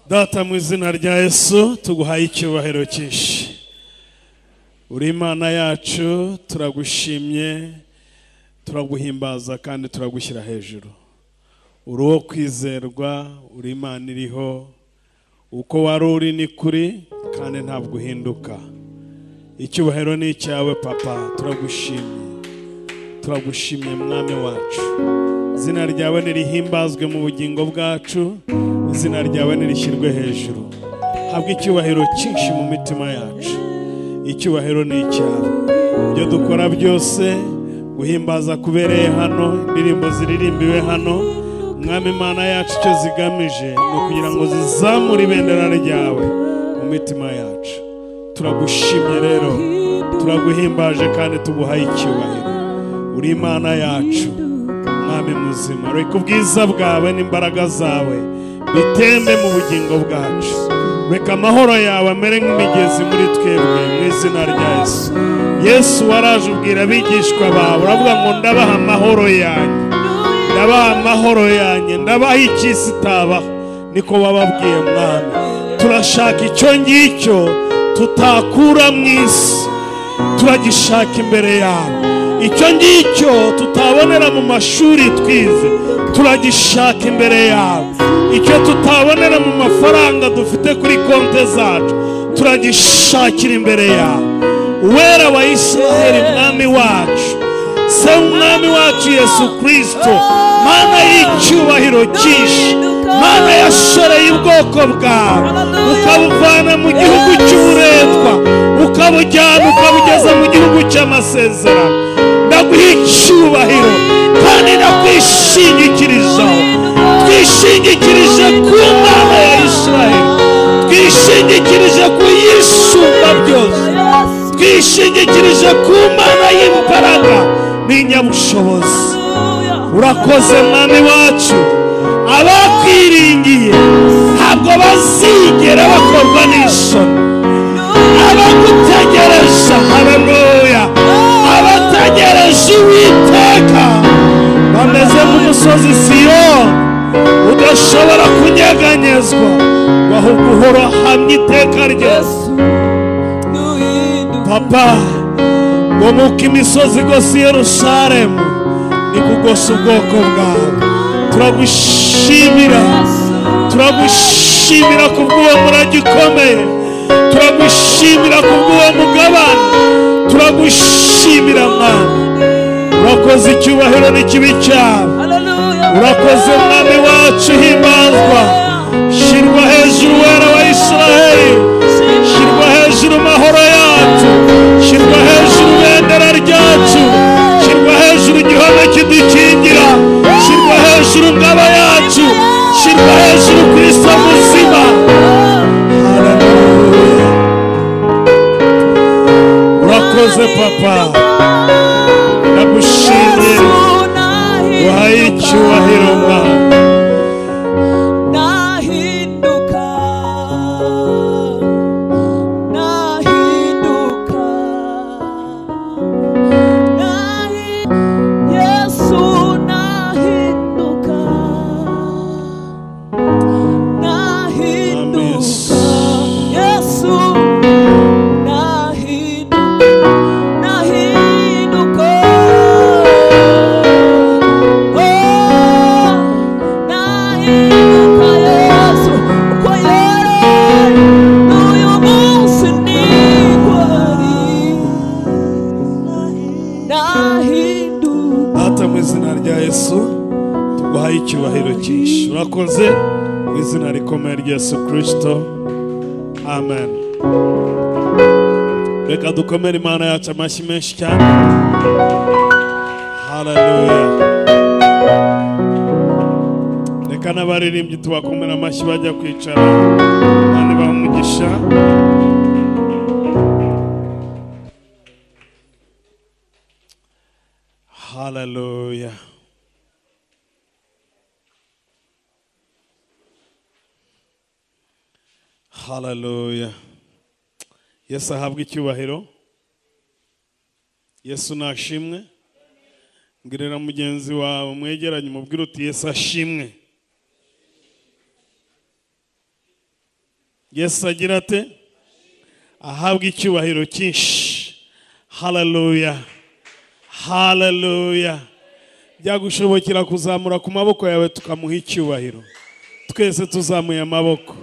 Data mu izina rya Yesu tuguhaye icyubahiro cyinshi. Uri Imana yacu, turagushimye, turaguhimbaza kandi turagushyira hejuru. Uri uwo kwizerwa, uri Imana iriho, uko wari uri ni kuri kandi ntabwo uhinduka. Icyubahiro ni icyawe Papa, turagushimye mwami wacu. Izina ryawe nirihimbazwe mu bugingo bwacu, izina ryawe nirishyirwe hejuru. Habwa icyubahiro cyinshi mu mitima yacu. Icyubahiro ni icyawe. Ibyo dukora byose guhimbaza kubereye hano, indirimbo ziririmbiwe hano, mwami Imana yacu icyo zigamije ni ukugira ngo zizamure ibendera ryawe mu mitima yacu. Turagushimye rero, turaguhimbaje kandi tuguhaye icyubahiro. Uri Imana yacu, mwami muzima. Reka ubwiza bwawe n'imbaraga zawe bitembe mu bugingo bwacu. Reka amahoro yawe amere nk'imigezi muri twebwe mu izina rya Yesu. Yesu waraje ubwira abigishwa bawe, uravuga ngo ndabaha amahoro yanjye, ndabaha amahoro yanjye, ndabaha icy'isi itabaho. Niko wababwiye mwami. Turashaka icyo ngicyo tutakura mu isi, turagishaka imbere yawe. Icyo ngicyo tutabonera mu mashuri twize, turagishaka imbere yawe. Icyo tutabonera mu mafaranga dufite kuri konte zacu, turagishakira imbere yawe. Uwera wa Isiraheli, mwami wacu, se umwami wacu Yesu Kristo, Mana y'icyubahiro cyinshi, Mana yashoreye ubwoko bwawe ukabuvana mu gihugu cy'uburetwa ukabujyana ukabugeza mu gihugu cy'amasezerano. Ndaguha icyubahiro kandi ndakwishingikirizaho. Twishingikirije ku Mana ya Isiraheli, twishingikirije ku Yisumba byose, twishingikirije ku Mana y'imbaraga n'inyabushobozi. Urakoze mwami wacu. Abakwiringiye ntabwo bazigera bakorwa n'isoni. Abagutegereje, haleluya, abategereje Uwiteka bameze nk'umusozi Siyoni udashobora kunyeganyezwa, ahubwo uhora hamye iteka ryose. Papa, ngo nk'uko imisozi igose Yerusalemu nikugose ubwoko bwawe. Turagushimira kubw'uwo murage ukomeye, turagushimira kubw'uwo mugabane, turagushimira Mana. Urakoze, icyubahiro n'ikibi cyawe. Urakoze mwami wacu, himbazwa, shyirwa hejuru wera wa Isiraheli, shyirwa hejuru mahoro yacu, shyirwa hejuru bendera ryacu, shyirwa hejuru igihome kidukingira, shyirwa hejuru ngabo yacu, shyirwa hejuru Kristo muzima. Haleluya. Urakoze Papa, ndagushimye, uhaye icyubahiro Mana. Urakoze mu izina rikomeye rya Yesu Kristo, amen. Reka dukomere Imana yacu amashyi menshi cyane. Haleluya. Reka n'abaririmbyi tubakomera amashyi bajya kwicara, kandi baha umugisha. Haleluya. Haleluya. Yesu ahabwe icyubahiro. Yesu nashimwe. Ngirira mugenzi wawe mwegeranye umubwire uti Yesu ashimwe. Yesu agira ate? Ahabwa icyubahiro cyinshi. Hallelujah. Hallelujah. Byagushobokera kuzamura ku maboko yawe tukamuha icyubahiro. Twese tuzamuye amaboko.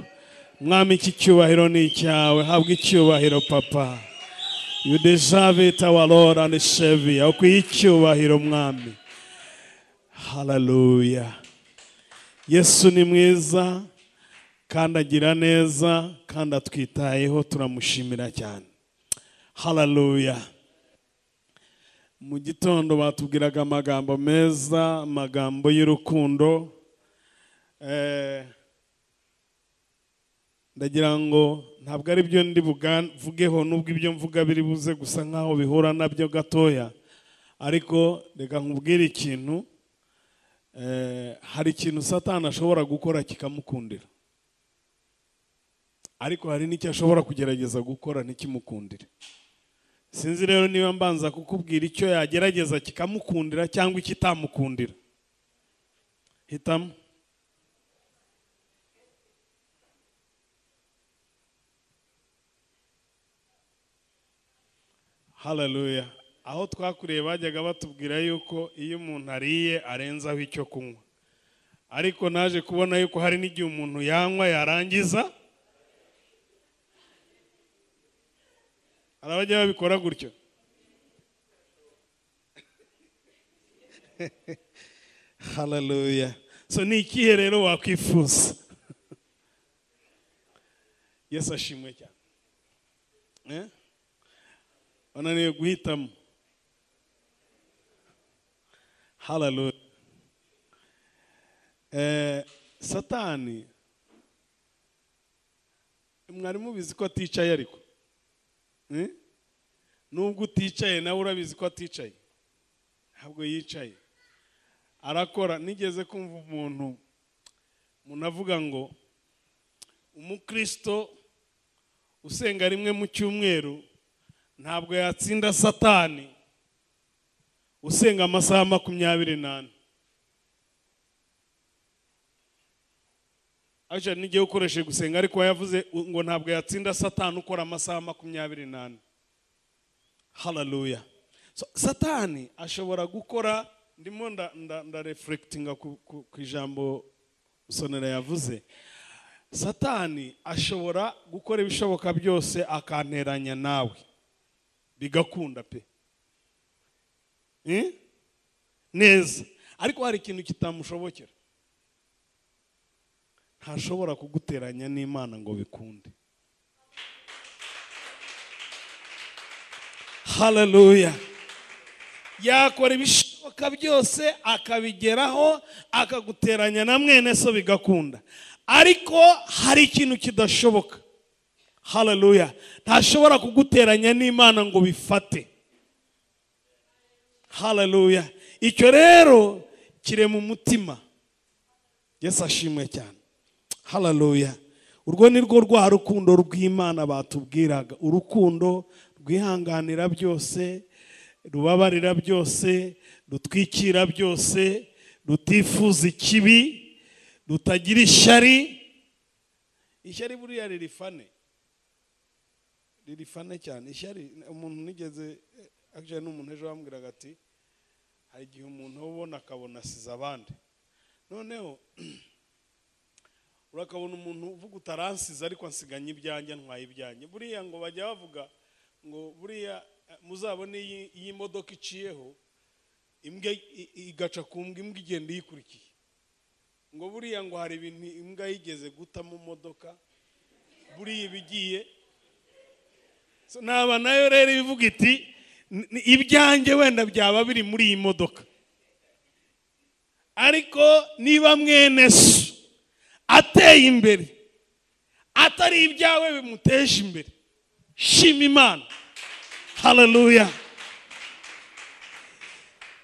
Mwami, iki cyubahiro ni icyawe. Habwa icyubahiro papa. You deserve it, our Lord and Savior. Ukwiye icyubahiro mwami. Hallelujah. Yesu ni mwiza kandi agira neza kandi atwitayeho, turamushimira cyane. Hallelujah. Mu gitondo batubwiraga amagambo meza, amagambo y'urukundo. Ndagira ngo ntabwo ari byo ndi buvugeho, nubwo ibyo mvuga biri buze gusa nkaho bihura nabyo gatoya, ariko reka nkubwire ikintu. Hari ikintu Satani ashobora gukora kikamukundira, ariko hari n'icyo ashobora kugerageza gukora ntikimukundire. Sinzi rero niba mbanza kukubwira icyo yagerageza kikamukundira cyangwa ikitamukundira. Hitamo. Hallelujah. Aho twakuriye bajyaga batubwira yuko iyo umuntu ariye arenzaho icyo kunywa, ariko naje kubona yuko hari n'igihe umuntu yanywa yarangiza. Arabajya babikora gutyo. Hallelujah. So ni ikihe rero wakwifuza? Yesu ashimwe cyane. Wananiwe guhitamo. Hallelujah. Satani mwari mubizi ko aticaye ariko? Nubwo uticaye nawe urabizi ko aticaye. Ntabwo yicaye. Arakora. Nigeze kumva umuntu avuga ngo umukristo usenga rimwe mu cyumweru ntabwo yatsinda Satani usenga amasaha 28. Aje n'igihe ukoresheje gusenga, ariko yavuze ngo ntabwo yatsinda Satani ukora amasaha 28. Hallelujah. So Satani ashobora gukora, ndimo nda reflectinga ku ijambo usonera yavuze. Satani ashobora gukora ibishoboka byose akanteranya nawe bigakunda pe. Neza. Ariko hari ikintu kitamushobokera. Ntashobora kuguteranya n'Imana ngo bikunde. Hallelujah. Yakora ibishoboka byose akabigeraho akaguteranya na mwene so bigakunda, ariko hari ikintu kidashoboka. Hallelujah. Ntashobora kuguteranya n'Imana ngo bifate. Hallelujah. Icyo rero kire mu mutima. Yesu ashimwe cyane. Hallelujah. Urwo ni rwo rwa rukundo rw'Imana batubwiraga, urukundo rwihanganira byose, rubabarira byose, rutwikira byose, rutifuza ikibi, rutagira ishyari. Ishyari buriya ririfane cyane. Ishyari, umuntu nigeze actually n'umuntu ejo bambwiraga ati hari igihe umuntu ubona akabona asize abandi, noneho urakabona umuntu uvuga utaransize ariko ansiganye ibyanjye ntwaye ibyanjye. Buriya ngo bajya bavuga ngo buriya muzabone iyi modoka iciyeho imbwa igaca ku mbwa, imbwa igenda yikurikiye. Ngo buriya ngo hari ibintu imbwa yigeze guta mu modoka buriya bigiye. So naba nayo rero bivuga iti ibyanjye wenda byaba biri muri iyi modoka, ariko niba mwene so ateye imbere atari ibyawe bimuteje imbere, shima Imana. Hallelujah.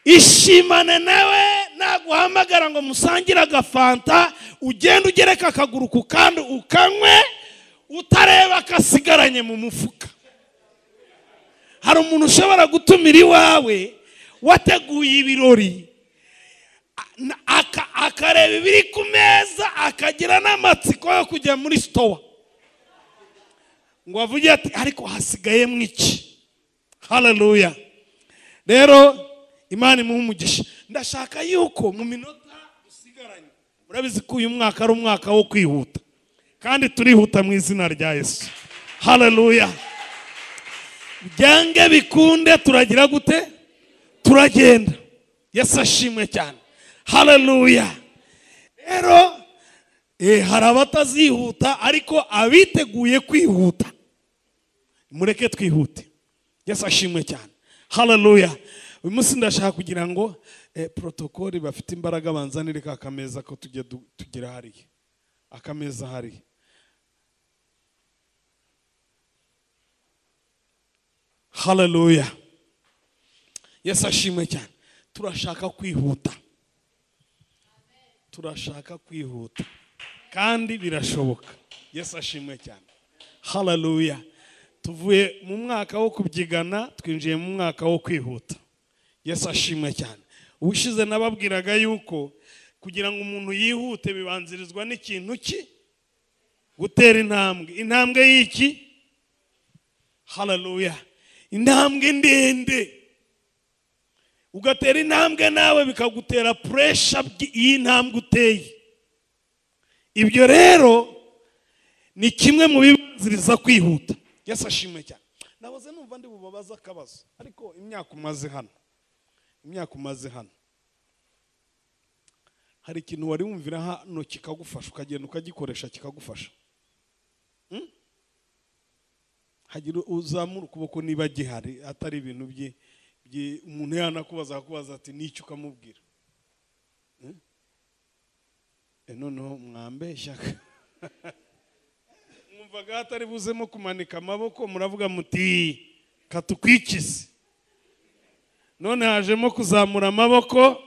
Ishimane nawe naguhamagara ngo musangire agafanta, ugenda ugereka akaguru ku kandi ukanywe utareba akasigaranye mu mufuka. Hari umuntu ushobora gutumira iwawe wateguye ibirori akareba ibiri ku meza akagira n'amatsiko yo kujya muri store. ngo avuge ati ariko hasigayemo iki. Haleluya. Rero Imana imuhe umugisha. Ndashaka yuko mu minota dusigaranye, murabizi ko uyu mwaka ari umwaka wo kwihuta, kandi turihuta mu izina rya Yesu. Haleluya. Byange bikunde turagira gute? Turagenda. Yesu ashimwe cyane. Haleluya. Rero hari abatazihuta ariko abiteguye kwihuta. Mureke twihute. Yesu ashimwe cyane. Haleluya. Uyu munsi ndashaka kugira ngo protokoli bafite imbaraga banzanire ka kameza ko tujye tugira hariya. Akameza hariya. Haleluya. Yesu ashimwe cyane. Turashaka kwihuta. Turashaka kwihuta. Kandi birashoboka. Yesu ashimwe cyane. Haleluya. Tuvuye mu mwaka wo kubyigana twinjiye mu mwaka wo kwihuta. Yesu ashimwe cyane. Ubushize nababwiraga yuko kugira ngo umuntu yihute bibanzirizwa n'ikintu ki? Gutera intambwe. Intambwe y'iki? Haleluya. Intambwe ndende. Ugatera intambwe nawe bikagutera pressure y'intambwe uteye. Ibyo rero ni kimwe mu bibanziriza kwihuta. Yesu ashimwe cyane. Nahoze numva ndi bubabaza akabazo, ariko imyaka umaze hano hari ikintu wari wumvira hano kikagufasha ukagenda ukagikoresha kikagufasha? Hagira uzamura ukuboko niba gihari, atari ibintu umuntu yanakubaza ati n'icyo ukamubwira. Noneho mwambeshya. Mwumvaga hatari buzemo kumanika amaboko, muravuga muti katukwikize. None hajemo kuzamura amaboko,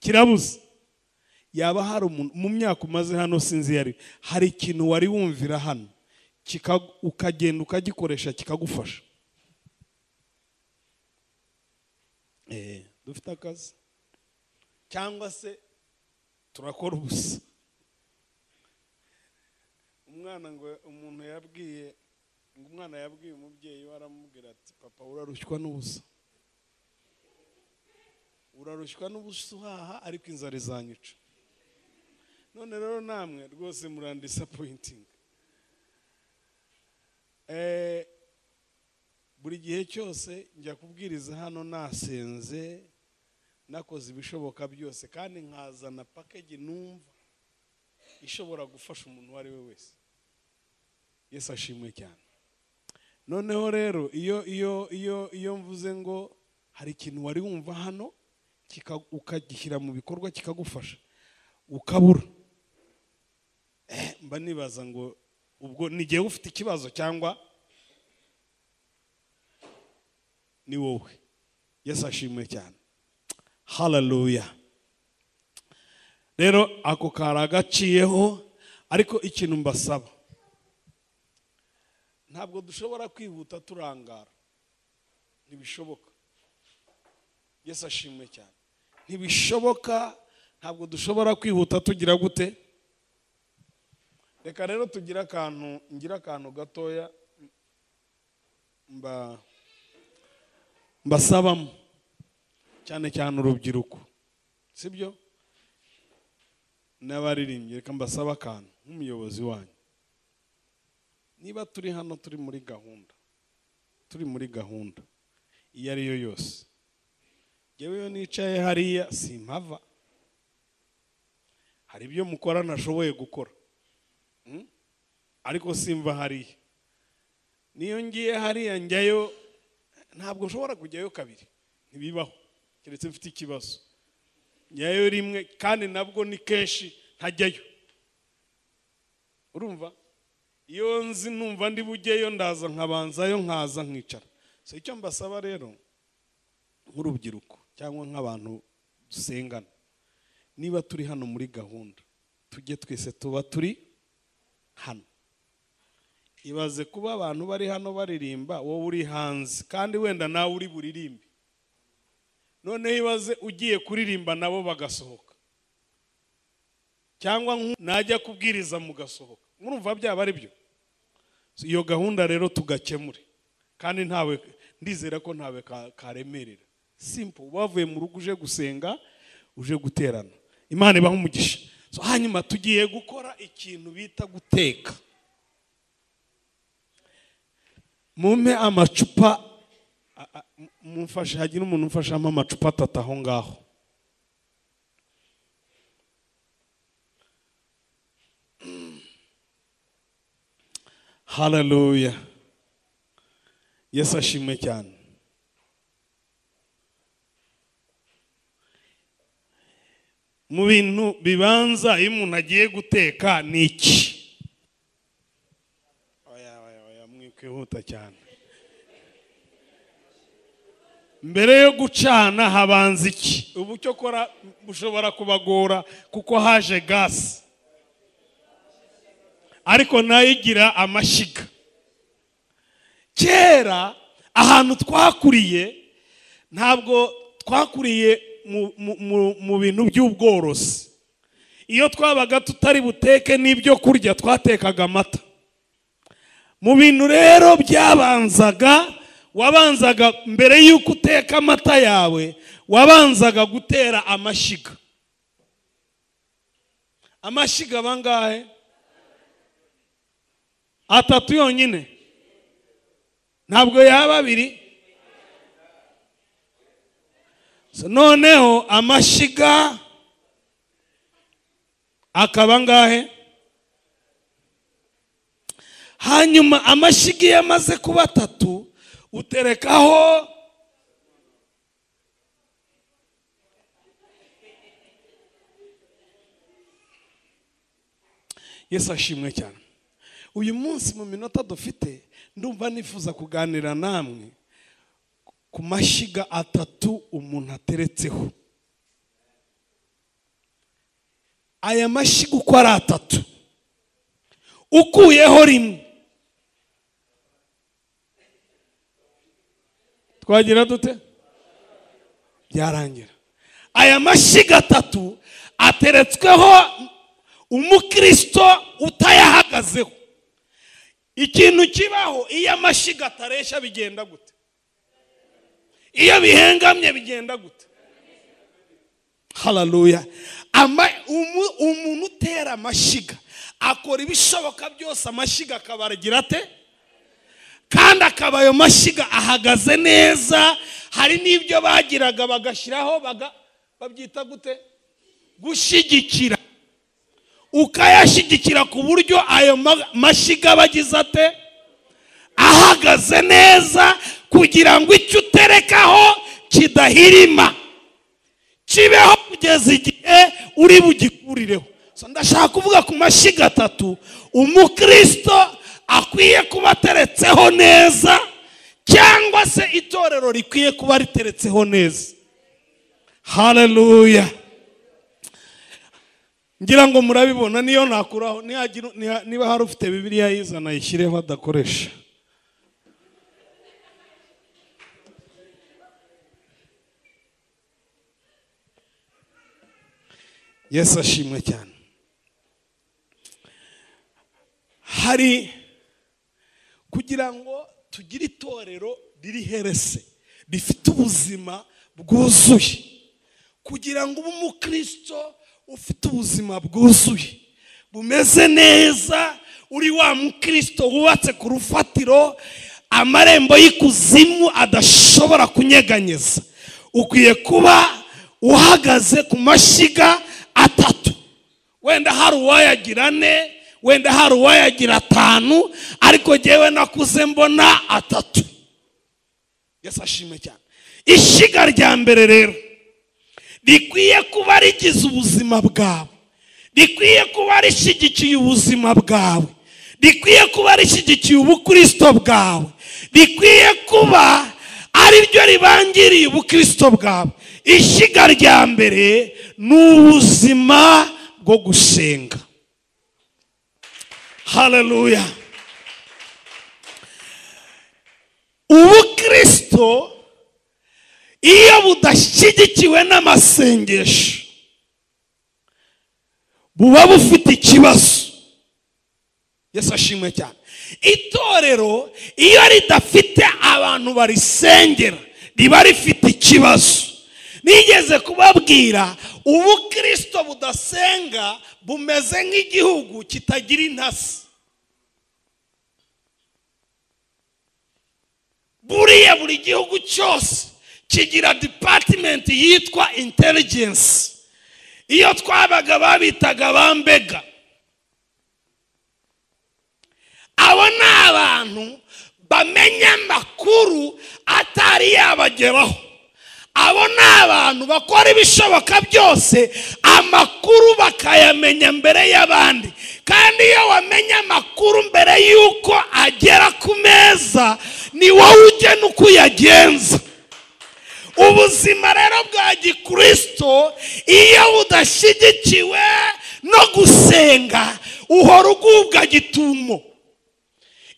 kirabuze. Yaba hari umuntu mu myaka umaze hano sinzi hari ikintu wari wumvira hano ukagenda ukagikoresha kikagufasha? Dufite akazi cyangwa se turakora ubusa? Umuntu yabwiye umwana yabwiye umubyeyi we, aramubwira ati papa urarushywa n'ubusa. Urarushywa n'ubusa uhaha ariko inzara izanyica. None rero namwe rwose murandisappointing. Buri gihe cyose njya kubwiriza hano nasenze, nakoze ibishoboka byose, kandi nkazana package numva ishobora gufasha umuntu uwo ari we wese. Yesu ashimwe cyane. Noneho rero iyo mvuze ngo hari ikintu wari wumva hano ukagishyira mu bikorwa kikagufasha, ukabura, mba nibaza ngo ubwo nigiye ufite ikibazo cyangwa ni wowe. Yesu ashimwe cyane. Haleluya. Rero ako karagaciyeho, ariko ikintu mbasaba, ntabwo dushobora kwihuta turangara. Ntibishoboka. Yesu ashimwe cyane. Ntibishoboka. Ntabwo dushobora kwihuta tugira gute? Reka rero tugira akantu gatoya mbasabamo, cyane cyane urubyiruko, sibyo? N'abaririmbyi. Reka mbasaba akantu nk'umuyobozi wanyu. Niba turi hano turi muri gahunda iyo ari yo yose, yewe yo nicaye hariya simpava. Hari ibyo mukora nashoboye gukora, ariko simva hariya. Niyo ngiye hariya njyayo, ntabwo nshobora kujyayo kabiri. Ntibibaho, keretse mfite ikibazo. Njyayo rimwe, kandi nabwo ni kenshi ntajyayo. Urumva? Iyo nzi numva ndi bujyeyo ndaza nkabanzayo nkaza nkicara. So icyo mbasaba rero nk'urubyiruko cyangwa nk'abantu dusengana, niba turi hano muri gahunda, tujye twese tuba turi hano. Ibaze kuba abantu bari hano baririmba, wowe uri hanze, kandi wenda nawe uri buririmbe. None ibaze ugiye kuririmba nabo bagasohoka, cyangwa najya kubwiriza mugasohoka. Murumva byaba ari byo? iyo gahunda rero tugakemure, kandi ntawe ndizera ko ntawe karemerera. Simple, bavuye mu rugo uje gusenga, uje guterana. Imana ibaha umugisha. So hanyuma tugiye gukora ikintu bita guteka. Mumpe amacupa, mumfashe, hagira umuntu umfashamo amacupa 3 aho ngaho. Hallelujah. Yesu ashimwe cyane. Mu bintu bibanza iyo umuntu agiye guteka ni iki? Oya mwikwihuta cyane. Mbere yo gucana habanza iki? Ubu cyo kora bushobora kubagora kuko haje gas. Ariko nayigira amashiga. Kera ahantu twakuriye ntabwo twakuriye mu bintu by'ubworozi. Iyo twabaga tutari buteke n'ibyo kurya twatekaga amata. Mu bintu rero byabanzaga, wabanzaga mbere y'uko uteka amata yawe, wabanzaga gutera amashiga. Amashiga bangahe? 3 yonyine. Ntabwo yaba 2. So noneho amashiga akaba ngahe? Hanyuma amashiga yamaze kuba 3 uterekaho Yesu ashimwe cyane. Uyu munsi mu minota dufite ndumva nifuza kuganira namwe ku mashiga 3 umuntu ateretseho. Aya mashiga uko ari 3 ukuyeho rimwe twagira dute? Byarangira. Aya mashiga 3 ateretsweho umukristo utayahagazeho. Ikintu kibaho iyo amashiga ataresha bigenda gute? Iyo bihengamye bigenda gute? Hallelujah. Umuntu utera amashiga akora ibishoboka byose amashiga akabaragira ate? Kandi akaba ayo mashiga ahagaze neza. Hari n'ibyo bagiraga bagashyiraho babyita gute? Gushigikira. Ukayashigikira ku buryo ayo mashiga bagize ate? Ahagaze neza, kugira ngo icyo uterekaho kidahirima, kibeho kugeza igihe uri bugikurireho. So ndashaka kuvuga ku mashiga 3 umukristo akwiye kuba ateretseho neza, cyangwa se itorero rikwiye kuba riteretseho neza. Hallelujah. Ngira ngo murabibona, niyo nakuraho niba hari ufite Bibiliya yizana yishyireho adakoresha. Yesu ashimwe cyane. Hari kugira ngo tugire itorero riri herese, rifite ubuzima bwuzuye, kugira ngo ube umukristo ufite ubuzima bwuzuye bumeze neza, uri wa mukristo wubatse ku rufatiro amarembo y'ikuzimu adashobora kunyeganyeza, ukwiye kuba uhagaze ku mashiga 3. Wenda hari uwayagira 4, wenda hari uwayagira 5, ariko jewe nakuze mbona 3. Yesu ashimwe cyane. Ishiga rya mbere rero rikwiye kuba rigize ubuzima bwawe, rikwiye kuba rishigikiye ubuzima bwawe, rikwiye kuba rishigikiye ubukristo bwawe, rikwiye kuba ari ryo ribangiriye ubukristo bwawe. Ishiga rya mbere ni ubuzima bwo gusenga. Hallelujah. Ubukristo iyo budashyigikiwe n'amasengesho buba bufite ikibazo. Yesu ashimwe cyane. Itorero iyo ridafite abantu barisengera riba rifite ikibazo. Nigeze kubabwira ubukristo budasenga bumeze nk'igihugu kitagira intasi. Buriya buri gihugu cyose kigira department yitwa intelligence. Iyo twabaga babitaga bambega. Abo ni abantu bamenya amakuru atari yabageraho. Abo ni abantu bakora ibishoboka byose amakuru bakayamenya mbere y'abandi. Kandi iyo wamenya amakuru mbere yuko agera ku meza ni wowe ugena uko yagenza. Ubuzima rero bwa gikristo iyo budashyigikiwe no gusenga uhora ugubwa gitumo.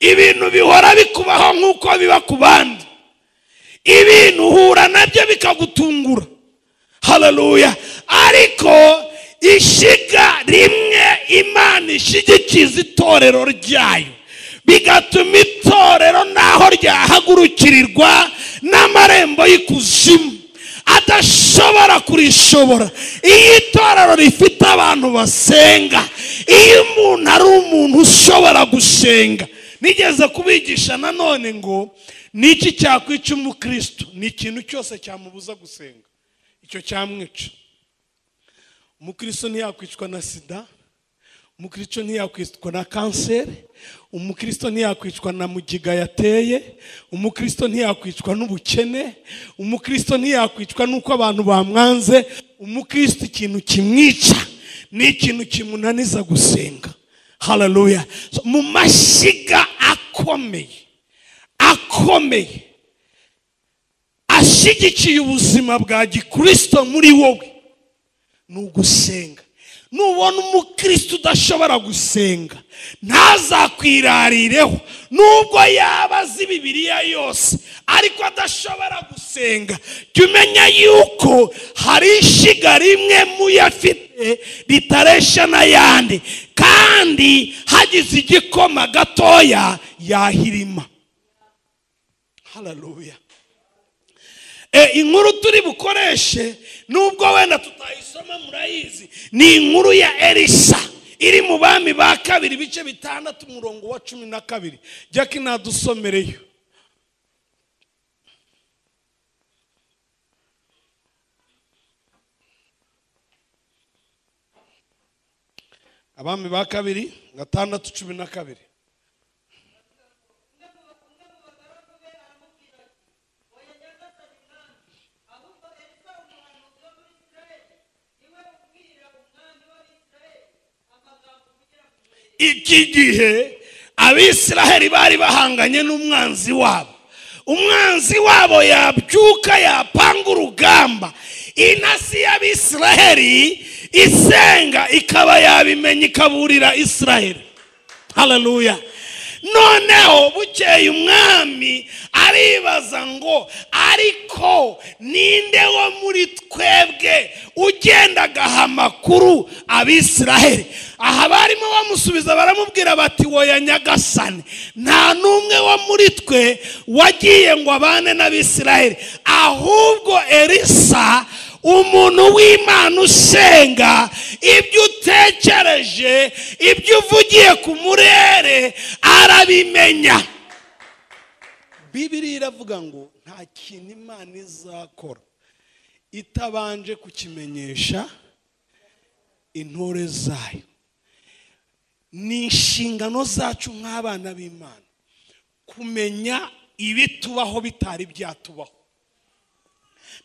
Ibintu bihora bikubaho nk'uko biba ku bandi. Ibintu uhura nabyo bikagutungura. Haleluya. Ariko ishiga rimwe Imana ishyigikiza itorero ryayo, bigatuma itorero naho ryahagurukirirwa n'amarembo y'ikuzimu adashobora kurishobora. Iyo itorero rifite abantu basenga, iyo umuntu ari umuntu ushobora gusenga. Nigeze kubigisha nanone ngo niki cyakwica umukristo? Ni ikintu cyose cyamubuza gusenga, icyo cyamwica. Umukristo ntiyakwicwa na sida, umukristo ntiyakwicwa na kanseri, umukristo ntiyakwicwa na mugiga yateye, umukristo ntiyakwicwa n'ubukene, umukristo ntiyakwicwa nuko abantu bamwanze. Umukristo ikintu kimwica ni ikintu kimunaniza gusenga. Haleluya. Mu mashyiga akomeye ashyigikiye ubuzima bwa gikristo muri wowe ni ugusenga. Nubona umukristo udashobora gusenga ntazakwirarireho, nubwo yaba azi Bibiliya yose ariko adashobora gusenga. Jya umenya yuko hari ishiga rimwe muyafite ritaresha n'ayandi, kandi hagize igikoma gatoya yahirima. Haleluya. Inkuru turi bukoreshe nubwo wenda tutayisoma murayizi, ni inkuru ya Elisa iri mu Bami ba kabiri bice 6 umurongo wa 12. Jackie nadusomereyo. Abami ba kabiri 6:12. Iki gihe Abisiraheli bari bahanganye n'umwanzi wabo. Umwanzi wabo yabyuka yapanga urugamba, intasi y'Abisiraheli isenga ikaba yabimenya ikaburira Isiraheli. Haleluya. Noneho bukeye umwami aribaza ngo ariko ninde wo muri twebwe ugendagaha amakuru Abisiraheli? Aha barimo bamusubiza baramubwira bati woya nyagasani, nta n'umwe wo muri twe wagiye ngo abane n'Abisiraheli, ahubwo Elisa umuntu w'Imana usenga, ibyo utekereje, ibyo uvugiye ku murere arabimenya. Bibiliya iravuga ngo nta kintu Imana izakora itabanje kukimenyesha intore zayo. Ni inshingano zacu nk'abana b'Imana kumenya ibitubaho bitari byatubaho.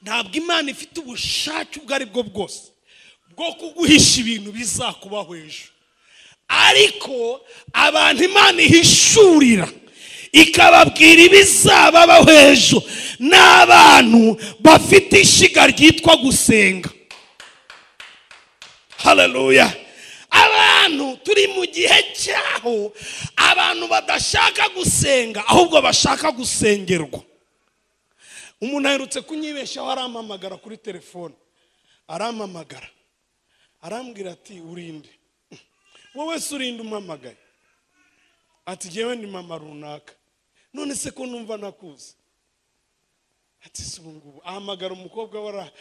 Ntabwo Imana ifite ubushake ubwo ari bwo bwose bwo kuguhisha ibintu bizakubaho ejo, ariko abantu Imana ihishurira ikababwira ibizababaho ejo n'abantu bafite ishiga ryitwa gusenga. Haleluya. Abantu turi mu gihe cyaho abantu badashaka gusenga ahubwo bashaka gusengerwa. Umuntu aherutse kunyibeshaho arampamagara kuri telefone, arampamagara arambwira ati urinde wowe se urinde umpamagaye? ati jewe ni mama runaka, none se ko numva nakuze. Ati subungu ahamagara umukobwa wara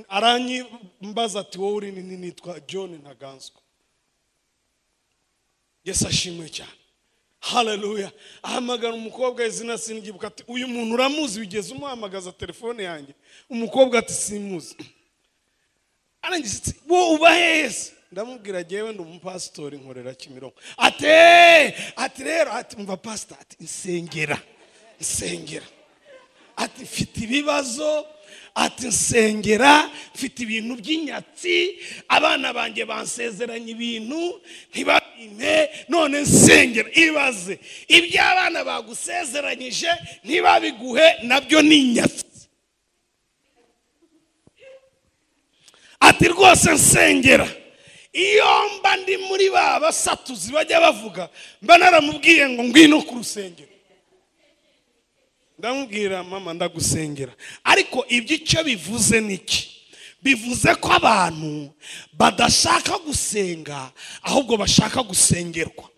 aranyimbaza ati wowe uri nitwa John Ntaganzwa. Yesu ashimwe cyane. Hallelujah. Ahamagara umukobwa izina singibuka ati uyu muntu uramuzi wigeze umuhamagaza telefone yanjye? Umukobwa ati simuzi. Arangize ati wo uba hese? Ndamubwira jewe ndi umupastori nkorera Kimironko. Ati rero ati umva pastor ati insengera. Ati mfite ibibazo, ati nsengera, mfite ibintu by'inyatsi, abana banjye bansezeranye ibintu ntibabime, none nsengera. Ibaze ibyo abana bagusezeranyije ntibabiguhe, nabyo ni inyatsi. Ati rwose nsengera. Iyo mba ndi muri baba satuzi bajya bavuga, mba naramubwiye ngo ngwino ku rusengero. Ndamubwira mama ndagusengera. Ariko ibyo icyo bivuze niki? Bivuze ko abantu badashaka gusenga, ahubwo bashaka gusengerwa.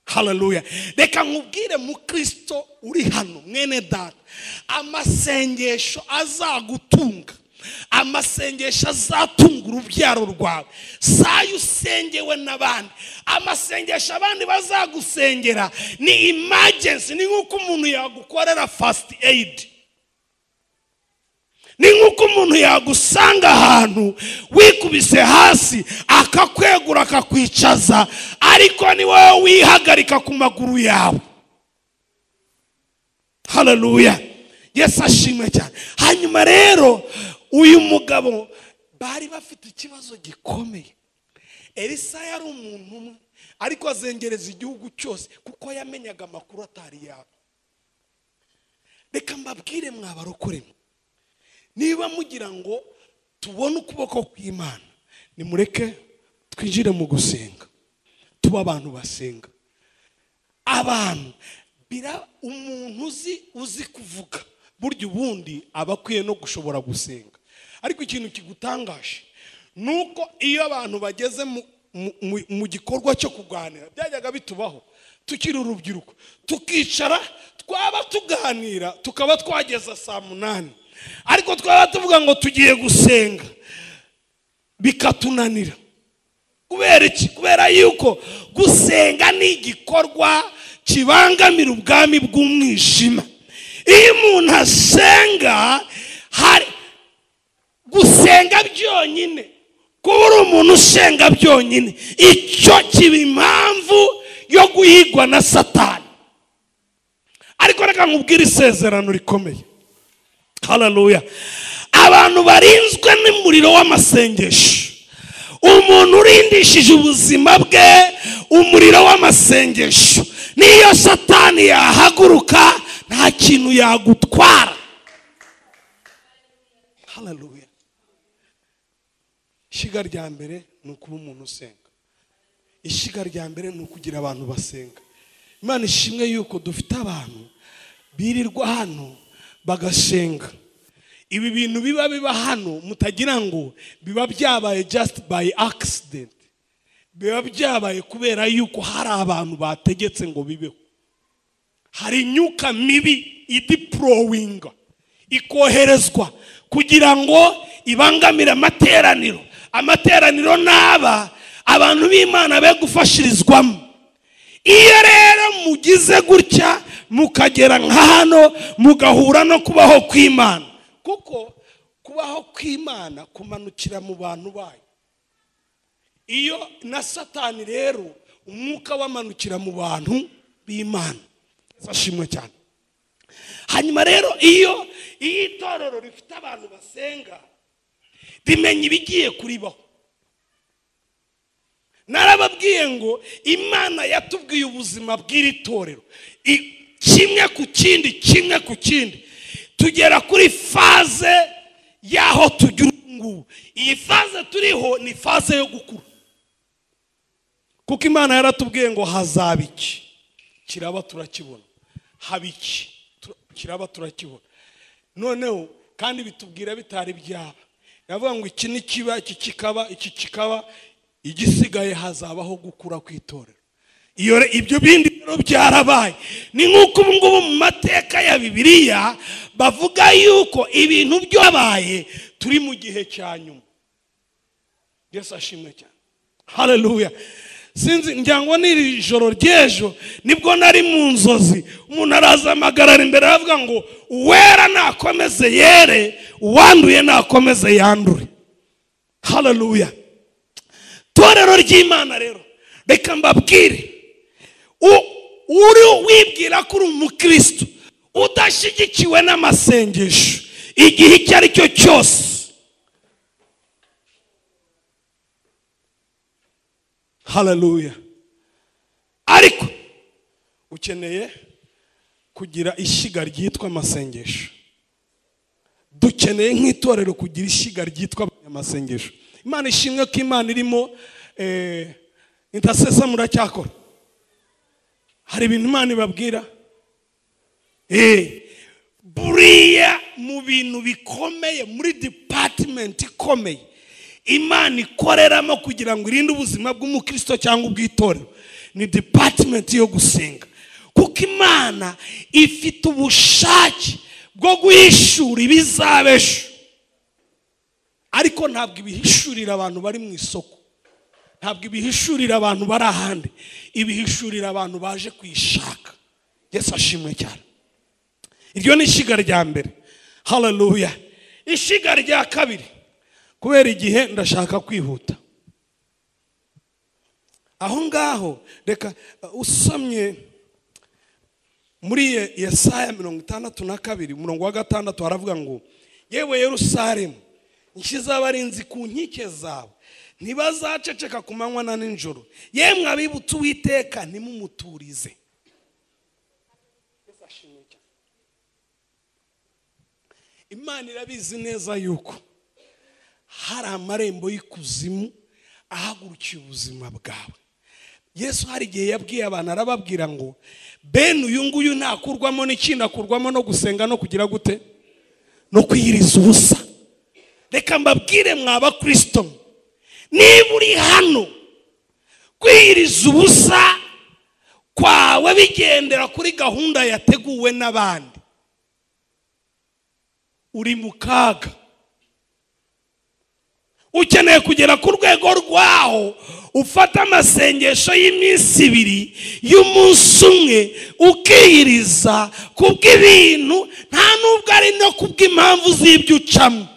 Hallelujah. Reka nkubwire mu Kristo uri hano mwene data, amasengesho azagutunga, amasengesho azatunga urubyaro rwawe, sayo usengewe n'abandi. Amasengesho abandi bazagusengera ni emergency, ni nk'uko umuntu yagukorera first aid, ni nk'uko umuntu yagusanga ahantu wikubise hasi akakwegura akakwicaza, ariko ni wowe wihagarika ku maguru yawe. Hallelujah. Yesu ashimwe cyane. Hanyuma rero uyu mugabo bari bafite ikibazo gikomeye. Elisa yari umuntu umwe, ariko azengereza igihugu cyose kuko yamenyaga amakuru atari yabo. Reka mbabwire mwabarokore, niba mugira ngo tubone ukuboko kw'Imana, nimureke twinjire mu gusenga, tuba abantu basenga. Abantu umuntu uzi kuvuga burya ubundi abakwiye no gushobora gusenga. Ariko ikintu kigutangaje nuko iyo abantu bageze mu gikorwa cyo kuganira, byajyaga bitubaho tukiri urubyiruko, tukicara twaba tuganira tukaba twageza saa 8, ariko twaba tuvuga ngo tugiye gusenga bikatunanira. Kubera iki? Kubera yuko gusenga ni igikorwa kibangamira ubwami bw'umwijima. Iyo umuntu asenga, hari gusenga byonyine, kuba uri umuntu usenga byonyine, icyo kiba impamvu yo guhigwa na Satani. Ariko reka nkubwire isezerano rikomeye. Hallelujah. Abantu barinzwe n'umuriro w'amasengesho, umuntu urindishije ubuzima bwe umuriro w'amasengesho, niyo Satani yahaguruka nta kintu yagutwara. Hallelujah. Ishiga rya mbere ni ukuba umuntu usenga. Ishiga rya mbere ni ukugira abantu basenga. Imana ishimwe yuko dufite abantu birirwa hano bagasenga. Ibi bintu biba hano mutagira ngo biba byabaye just by accident, biba byabaye kubera yuko hari abantu bategetse ngo bibeho. Hari inyuka mibi idiprowinga, ikoherezwa kugira ngo ibangamire amateraniro n'aba abantu b'Imana be gufashirizwamo. Iyo rero mugize gutya mukagera nka hano mugahura no kubaho kw'Imana, kuko kubaho kw'Imana kumanukira mu bantu bayo. Iyo na Satani rero umwuka wamanukira mu bantu b'Imana. Sashimwe cyane. Hanyuma rero iyo itorero rifite abantu basenga, rimenya ibigiye kuribaho. Narababwiye ngo Imana yatubwiye ubuzima bw'iri torero kimwe ku kindi tugera kuri faze yaho tugira ngubu. Iyi faze turiho ni faze yo gukura, kuko Imana yaratubwiye ngo hazaba iki, kiraba turakibona, haba iki, kiraba turakibona. Noneho kandi bitubwira bitari byaba, yavuga ngo iki nikiba, iki kikaba, igisigaye hazabaho gukura kw'itorero. ibyo bindi rero byarabaye. Ni nk'uko ubu ngubu mu mateka ya Bibiliya bavuga yuko ibintu byabaye turi mu gihe cya nyuma. Yesu ashimwe cyane. Haleluya. Sinzi njyango n'iri joro ry'ejo nibwo nari mu nzozi, umuntu araza amagarara imbere avuga ngo uwera nakomeze yere, uwanduye nakomeze yandure. Haleluya. Torero ry'Imana rero, reka mbabwire, uri wibwira ko uri umukristo udashyigikiwe n'amasengesho igihe icyo ari cyo cyose, haleluya, ariko ukeneye kugira ishyiga ryitwa amasengesho. Dukeneye nk'itorero kugira ishyiga ryitwa amasengesho. Imana ishimwe ko Imana irimo intercessor muracyakora. Hari ibintu Imana ibabwira, buriya mu bintu bikomeye, muri department ikomeye Imana ikoreramo kugira ngo irinde ubuzima bw'umukristo cyangwa ubw'itorero, ni department yo gusenga. Kuko Imana ifite ubushake bwo guhishura ibizabesha, ariko ntabwo ibihishurira abantu bari mu isoko, ntabwo ibihishurira abantu bari ahandi, ibihishurira abantu baje kwishaka. Yesu ashimwe cyane. Iryo ni ishyiga rya mbere. Haleluya. Ishyiga rya kabiri, kubera igihe ndashaka kwihuta. Aho ngaho reka usomye muri Yesaya 62 umurongo wa 6 haravuga ngo yewe Yerusalemu, nshyize abarinzi ku nkike zawe, ntibazaceceka ku manywa na nijoro, yemwe abibutse Uwiteka ntimumuturize. Imana irabizi neza yuko hari amarembo y'ikuzimu ahagurukiye ubuzima bwawe. Yesu hari igihe yabwiye abantu, arababwira ngo bene uyu nguyu ntakurwamo n'ikindi, akurwamo no gusenga no kugira gute, no kwiyiriza ubusa. Reka mbabwire mwaba Kristo, niba uri hano kwiyiriza ubusa kwawe bigendera kuri gahunda yateguwe n'abandi, uri mu kaga. Ukeneye kugera ku rwego rwaho ufata amasengesho y'iminsi 2 y'umunsi umwe ukiyiriza kubw'ibintu nta nubwo ari no kubw'impamvu z'ibyo ucamo,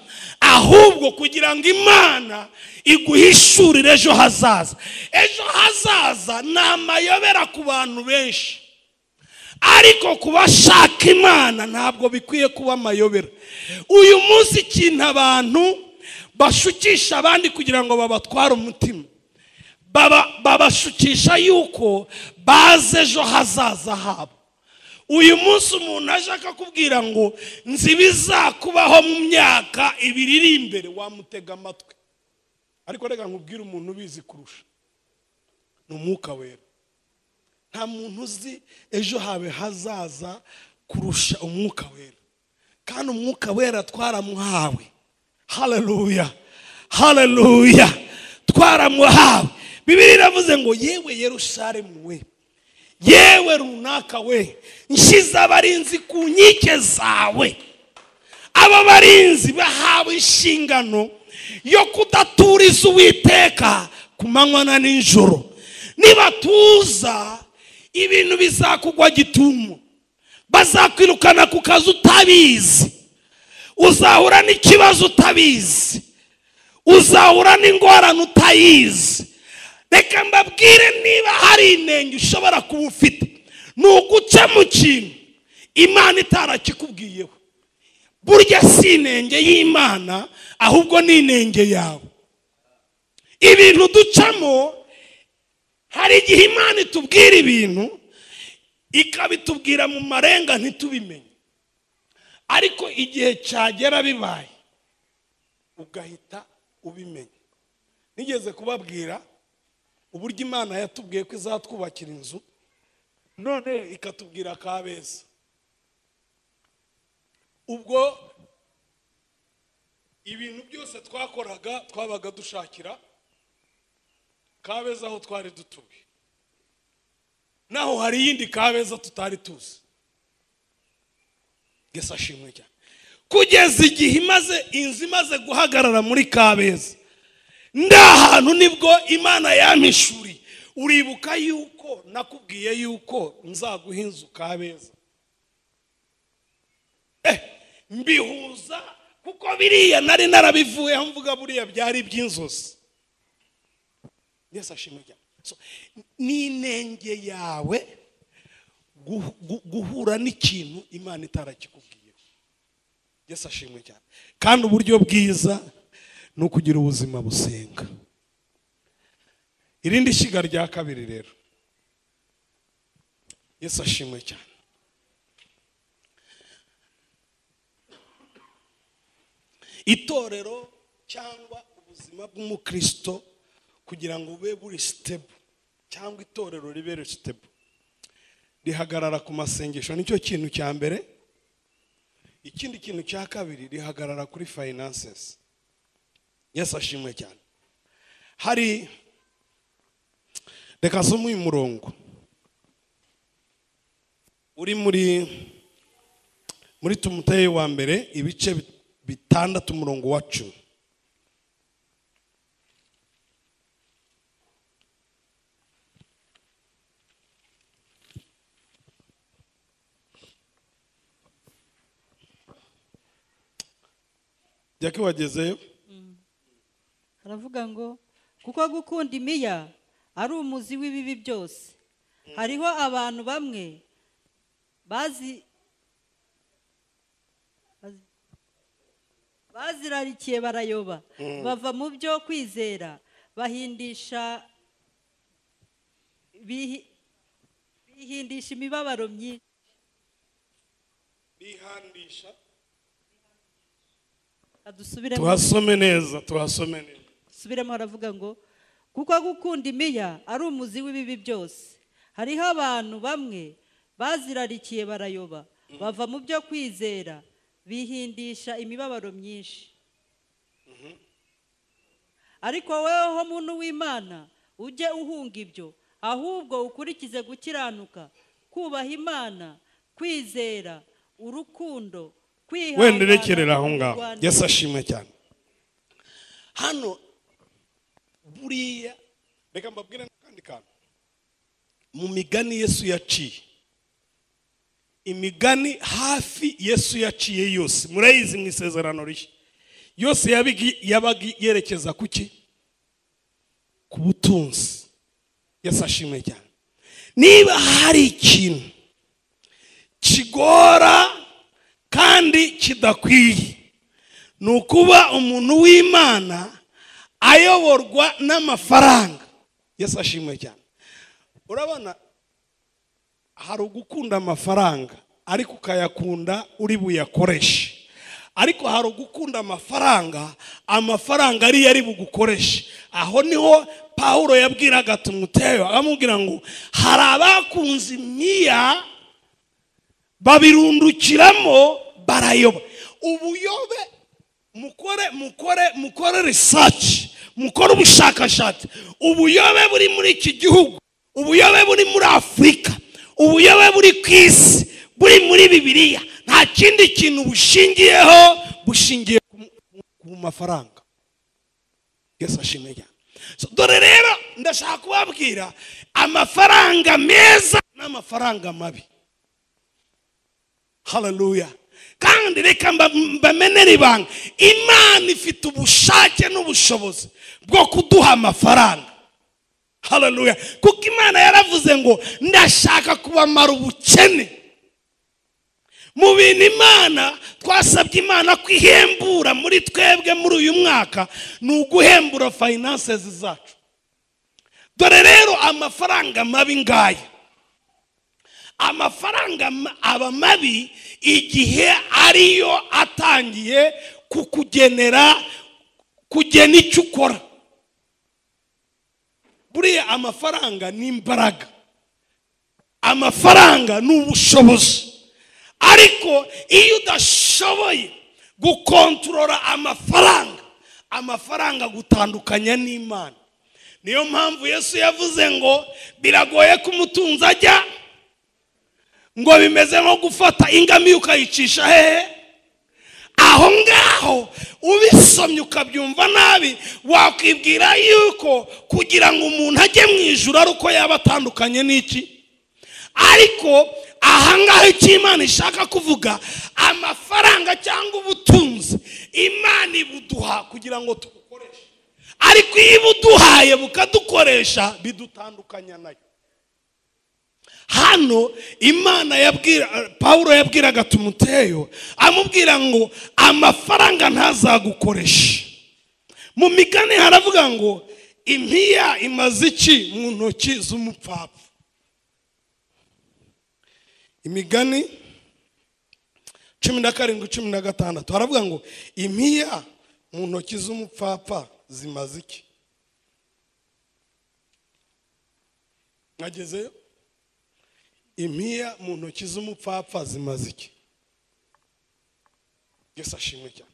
ahubwo kugira ngo Imana iguhishurire ejo hazaza. Ejo hazaza ni amayobera ku bantu benshi, ariko kubashaka Imana ntabwo bikwiye kuba amayobera. Uyu munsi ikintu abantu bashukisha abandi kugira ngo babatware umutima, babashukisha yuko baze ejo hazaza habo. Uyu munsi umuntu aje akakubwira ngo nzi bizakubaho mu myaka 2 iri imbere, wamutega amatwi. Ariko reka nkubwire umuntu ubizi kurusha, ni Umwuka Wera. Nta muntu uzi ejo hawe hazaza kurusha Umwuka Wera, kandi Umwuka Wera twaramuhawe. Haleluya, haleluya, twaramuhawe. Bibiliya iravuze ngo yewe Yerusalemu we, yewe runaka we, nshyize abarinzi ku nkike zawe. Aba barinzi bahawe inshingano yo kudaturiza Uwiteka ku manywa na nijoro. Nibatuza ibintu bizakugwa gitumo, bazakwirukana ku kazi utabizi, uzahura n'ikibazo utabizi, uzahura n'ingorane utayizi. Reka mbabwire, niba hari inenge ushobora kuba ufite, nuguce mu kintu Imana itarakikubwiyeho. Burya si inenge y'Imana, ahubwo ni inenge yawe. Ibintu ducamo, hari igihe Imana itubwira ibintu ikabitubwira mu marenga ntitubimenye, ariko igihe cyagera bibaye ugahita ubimenya. Nigeze kubabwira uburyo Imana yatubwiye ko izatwubakira inzu, none ikatubwira Kabeza. Ubwo ibintu byose twakoraga twabaga dushakira Kabeza aho twari dutuye. naho hari yindi Kabeza tutari tuzi. Yesu ashimwe cyane. Kugeza igihe inzu imaze guhagarara muri Kabeza, ndahantu nibwo Imana yampishuriye. Uribuka yuko nakubwiye yuko nzaguha inzu Kabeza? Mbihuza kuko biriya nari narabivuye mvuga buriya byari by'inzozi. Yesu ashimwe cyane. So ni inenge yawe guhura n'ikintu Imana itarakikubwiye. Yesu ashimwe cyane. Kandi uburyo bwiza ni ukugira ubuzima busenga. Irindi shiga rya kabiri rero. Yesu ashimwe cyane. Itorero cyangwa ubuzima bw'umukristo kugira ngo ube buri stable cyangwa itorero ribere stable, rihagarara ku masengesho. Nicyo kintu cya mbere. Ikindi kintu cya kabiri, rihagarara kuri finances. Yesu ashimwe cyane. Hari reka somo uyu murongo uri muri Timoteyo wa mbere ibice 6 umurongo wa 10. Jaki wagezeyo? Haravuga ngo kuko gukunda imiya ari umuzi w'ibibi byose. Hariho abantu bamwe bazirarikiye barayoba, bava mu byo kwizera, bihindisha imibabaro myinshi. Bihandisha. Tuhasome neza. Subiremo. Haravuga ngo kuko gukunda imiya ari umuzi w'ibibi byose. Hariho abantu bamwe bazirarikiye barayoba, bava mu byo kwizera, bihindisha imibabaro myinshi. Ariko weho muntu w'Imana ujye uhunga ibyo, ahubwo ukurikize gukiranuka, kubaha Imana, kwizera, urukundo, kwihangana. Wenderekerera aho ngaho. Yesu ashimwe cyane. Hano buriya reka mbabwire n'akandi kantu. Mu migani Yesu yaciye, imigani hafi Yesu yaciye yose murayizi mu isezerano rishya, yose yabaga yerekeza kuki? Ku butunzi. Yesu ashimwe cyane. Niba hari ikintu kigora kandi kidakwiye, ni ukuba umuntu w'Imana ayoborwa n'amafaranga. Yesu ashimwe cyane. Urabona hari ugukunda amafaranga ariko ukayakunda uri buyakoreshe, ariko hari ugukunda amafaranga ari bugukoreshe. Aho niho Paulo yabwiraga Timoteyo, amubwira ngo hari abakunze imiya babirundukiramo barayoba. Ubuyobe mukore research, mukore ubushakashatsi. Ubuyobe buri muri iki gihugu, ubuyobe buri muri Afurika, ubuyobe buri ku isi, buri muri Bibiliya, nta kindi kintu bushingiye ku mafaranga. Yesu ashimwe cyane. So dore rero ndashaka kubabwira amafaranga meza n'amafaranga mabi. Hallelujah. Kandi reka mbamenere ibanga, Imana ifite ubushake n'ubushobozi bwo kuduha amafaranga. Hallelujah. Kuko Imana yaravuze ngo ndashaka kubamara ubukene. Mu bintu Imana twasabye Imana kwihembura muri twebwe muri uyu mwaka ni uguhembura finances zacu. Dore rero amafaranga mabi ngaya, amafaranga aba mabi igihe ariyo atangiye kugena icyo ukora. Buriya amafaranga ni imbaraga, amafaranga ni ubushobozi. Ariko iyo udashoboye gukontorora amafaranga gutandukanya n'Imana. niyo mpamvu Yesu yavuze ngo biragoye ko umutunzi ajya, ngo bimeze nko gufata ingamiya ukayicisha hehe. Aho ngaho ubisomye ukabyumva nabi, wakwibwira yuko kugira ngo umuntu ajye mu ijuru ari uko yaba atandukanye n'iki. Ariko ahangaha icyo Imana ishaka kuvuga, amafaranga cyangwa ubutunzi Imana ibuduha kugira ngo tubukoreshe, ariko iyo ibuduhaye bukadukoresha bidutandukanya nayo. Hano Imana Pawulo yabwiraga Timoteyo, amubwira ngo amafaranga ntazagukoresha. Mu Migani haravuga ngo impiya imaze iki mu ntoki z'umupfapfa. Imigani 17:16 haravuga ngo impiya mu ntoki z'umupfapfa zimaze iki. Nagezeyo. Impiya mu ntoki z'umupfapfa zimaze iki. Yesu ashimwe cyane.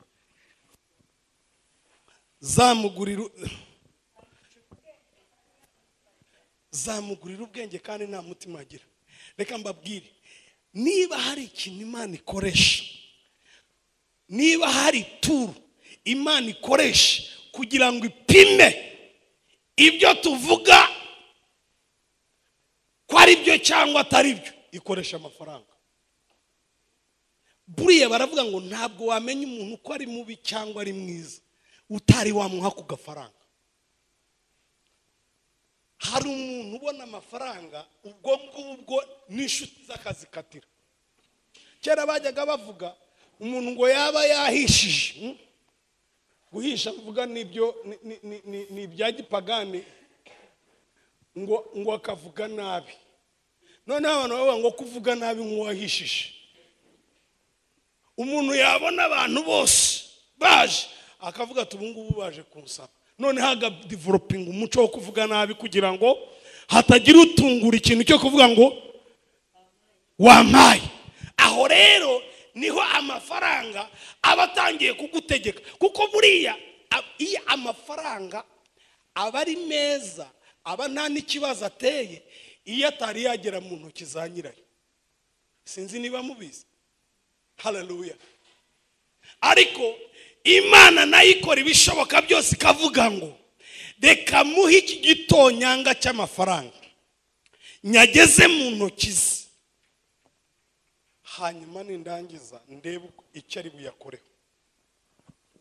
Zamugurira ubwenge kandi nta mutima agira. Reka mbabwire, niba hari ikintu Imana ikoresha, niba hari turu Imana ikoresha kugira ngo ipime ibyo tuvuga ko ari byo cyangwa atari byo, ikoresha amafaranga. Buriya baravuga ngo ntabwo wamenya umuntu ko ari mubi cyangwa ari mwiza utari wamuha ku gafaranga. Hari umuntu ubona amafaranga ubwo ngubwo n'inshuti z'akazikatira. Kera bajyaga bavuga umuntu ngo yaba yahishije. Guhisha mvuga nibyo ni ibya gipagani, ngo akavuga nabi. None abantu bavuga ngo kuvuga nabi nk'uwahishije. Umuntu yabona abantu bose baje akavuga ati ubu ngubu baje kunsaba, none haga developing umuco wo kuvuga nabi kugira ngo hatagira utungura ikintu cyo kuvuga ngo wampaye. Aho rero niho amafaranga abatangiye kugutegeka, kuko buriya iyo amafaranga aba ari meza, aba nta n'ikibazo ateye iyo atari yagera mu ntoki za nyirayo. Sinzi niba mubizi. Haleluya. Ariko Imana nayo ikora ibishoboka byose ikavuga ngo reka muhe iki gitonyanga cy'amafaranga nyageze mu ntoki ze, hanyuma nindangiza ndebe icyo ari buyakoreho.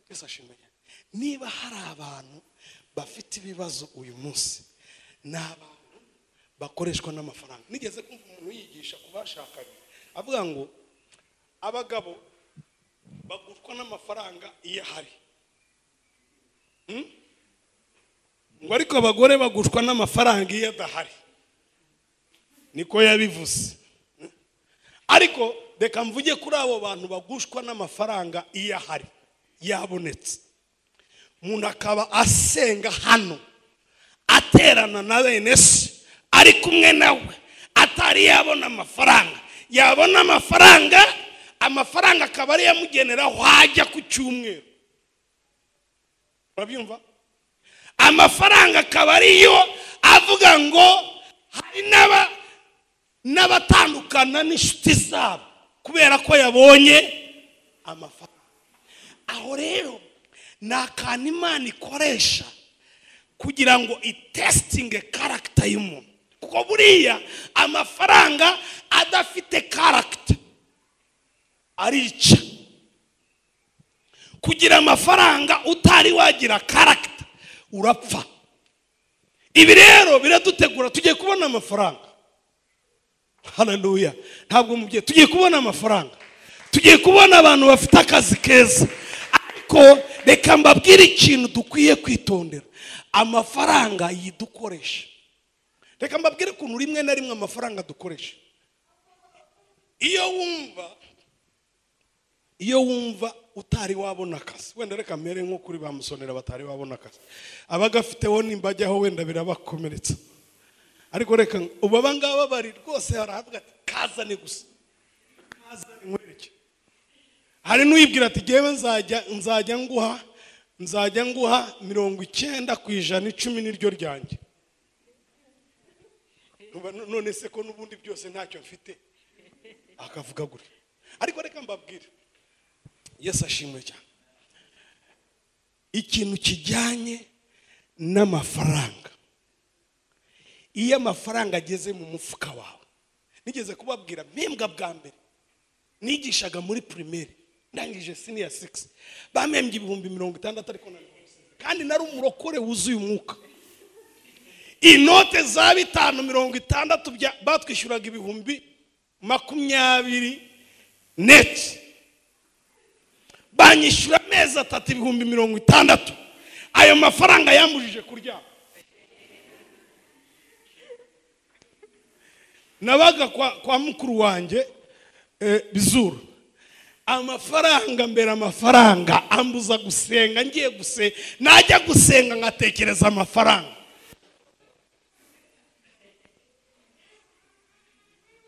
Yesu ashimwe. Niba hari abantu bafite ibibazo uyu munsi, ni abantu bakoreshwa n'amafaranga. Nigeze kumva umuntu yigisha ku bashakanye avuga ngo abagabo bagurwa n'amafaranga iyo ahari, ngo ariko abagore bagushwa n'amafaranga iyo adahari. Niko yabivuze. Ariko reka mvuge kuri abo bantu bagushwa n'amafaranga iyo ahari, yabonetse. Umuntu akaba asenga hano, aterana na bene se, ari kumwe nawe, atari yabona amafaranga. Yabona amafaranga akaba ari yamugenera wajya ku cyumweru. Urabyumva? Amafaranga akaba ariyo avuga ngo hari n'abatandukana n'inshuti zabo kubera ko yabonye amafaranga. Aho rero ni akantu Imana ikoresha kugira ngo itestinge character y'umuntu, kuko buriya amafaranga adafite character arica. Kugira amafaranga utari wagira character urapfa. Ibi rero biradutegura tugiye kubona amafaranga. Haleluya. Ntabwo mubye tugiye kubona amafaranga, tugiye kubona abantu bafite akazi keza. Ariko reka mbabwire ikintu dukwiye kwitondera, amafaranga yidukoresha. Reka mbabwire ukuntu rimwe na rimwe amafaranga dukoresha. Iyo wumva utari wabona akazi, wenda reka mere nko kuri bamusonera batari wabona akazi, abagafiteho nimbajyaho wenda birabakomeretsa. Ariko reka ubaba ngaba bari rwose haravuga ati kazane gusa, kazane nkwereke. Hari n'uyibwira ati ngewe nzajya nguha nzajya nguha 90% 10 niryo ryanjye. None se ko nubundi byose ntacyo mfite, akavuga gutya. Ariko reka mbabwire, Yesu ashimwe cyane. Ikintu kijyanye n'amafaranga, iyo amafaranga ageze mu mufuka wawe, nigeze kubabwira mpembwa bwa mbere nigishaga muri primaire, ndangije senior 6, bamembye 60,000 ariko kandi nari umurokore wuzuye umwuka. Inote za 560 batwishyuraga 20,000 net, banyishyura amezi 3 60,000. Ayo mafaranga yambujije kurya. Nabaga kwa mukuru wanjye Bizuru. Amafaranga mbere amafaranga ambuza gusenga, ngiye gusenga, najya gusenga ngatekereza amafaranga.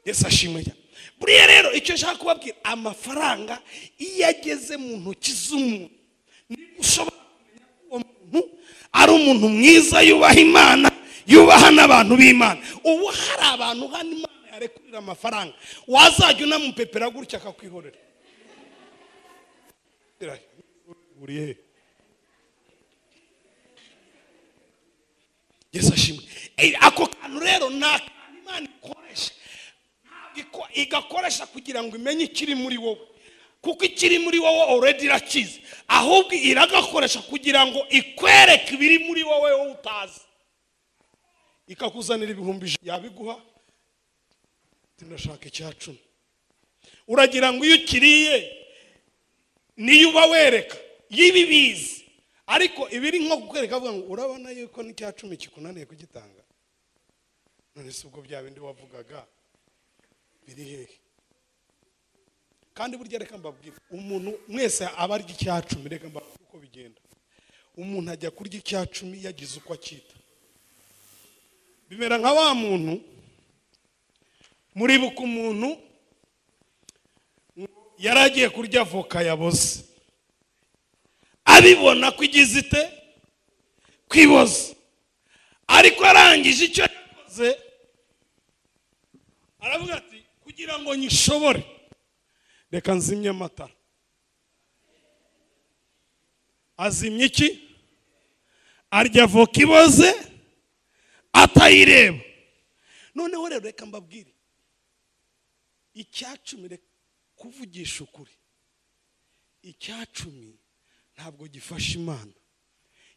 Yesu ashimwe cyane. Buriya rero icyo nshaka kubabwira, amafaranga iyo ageze mu ntoki z'umuntu, ni ushobora kumenya uwo muntu ari umuntu mwiza, yubaha Imana, yubaha n'abantu b'Imana. Ubu hari abantu hano Imana yarekurira amafaranga, wazajya unamupepera gutya akakwihorera. Buriye Yesu ashimwe. Ako kantu rero nta Imana ikoresha, igakoresha kugira ngo imenye ikiri muri wowe, kuko ikiri muri wowe already irakize, ahubwo iragakoresha kugira ngo ikwereke ibiri muri wowe utazi. Ikakuzanira 10,000 yabiguha, ndashaka 10. Uragira ngo iyo ukiriye niyo uba wereka yibibizi, ariko ibiri nko kukwereka avuga ngo urabona yuko ni 10 kikunaniye kugitanga. None se ubwo bya bindi wavugaga biri hehe? Kandi burya reka mbabwira, umuntu mwese aba ari 10, reka mbabwira uko bigenda. Umuntu ajya kurya 10 yagize uko akita. Bimera nka wa muntu, muribuka umuntu yaragiye kurya voka yaboze, abibona ko igize ite kwiboza, ariko arangije icyo yakoze aravuga ati kugira ngo nyishobore reka nzimye amatara. Azimye iki? Arya voka iboze atayireba. Noneho rero reka mbabwire, 10 kuvugisha ukuri, 10 ntabwo gifasha Imana,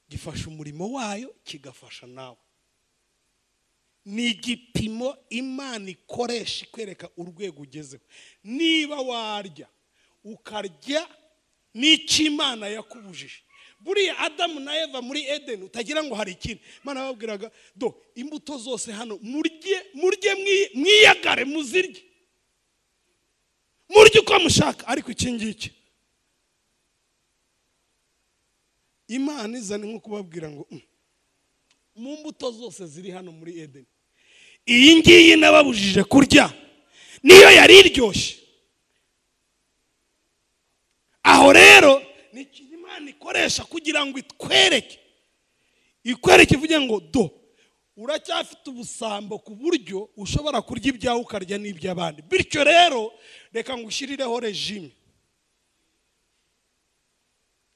gifasha umurimo wayo, kigafasha nawe. Ni igipimo Imana ikoresha ikwereka urwego ugezeho. Niba warya ukarya n'icyo Imana yakubujije. Buriya Adamu na Eva muri Eden utagira ngo hari ikindi. Imana babwiraga, do imbuto zose hano murye mwiyagare muzirye, murye uko mushaka, ariko iki ngiki Imana izana nko kubabwira ngo mu mbuto zose ziri hano muri Eden, iyi ngiyi nababujije kurya niyo yari iryoshye. Aho rero ni Imana ikoresha kugira ngo ikwereke ivuge ngo do uracyafite ubusambo ku buryo ushobora kurya ibyawe ukarya n'iby'abandi. Bityo rero reka ngushyirireho regime.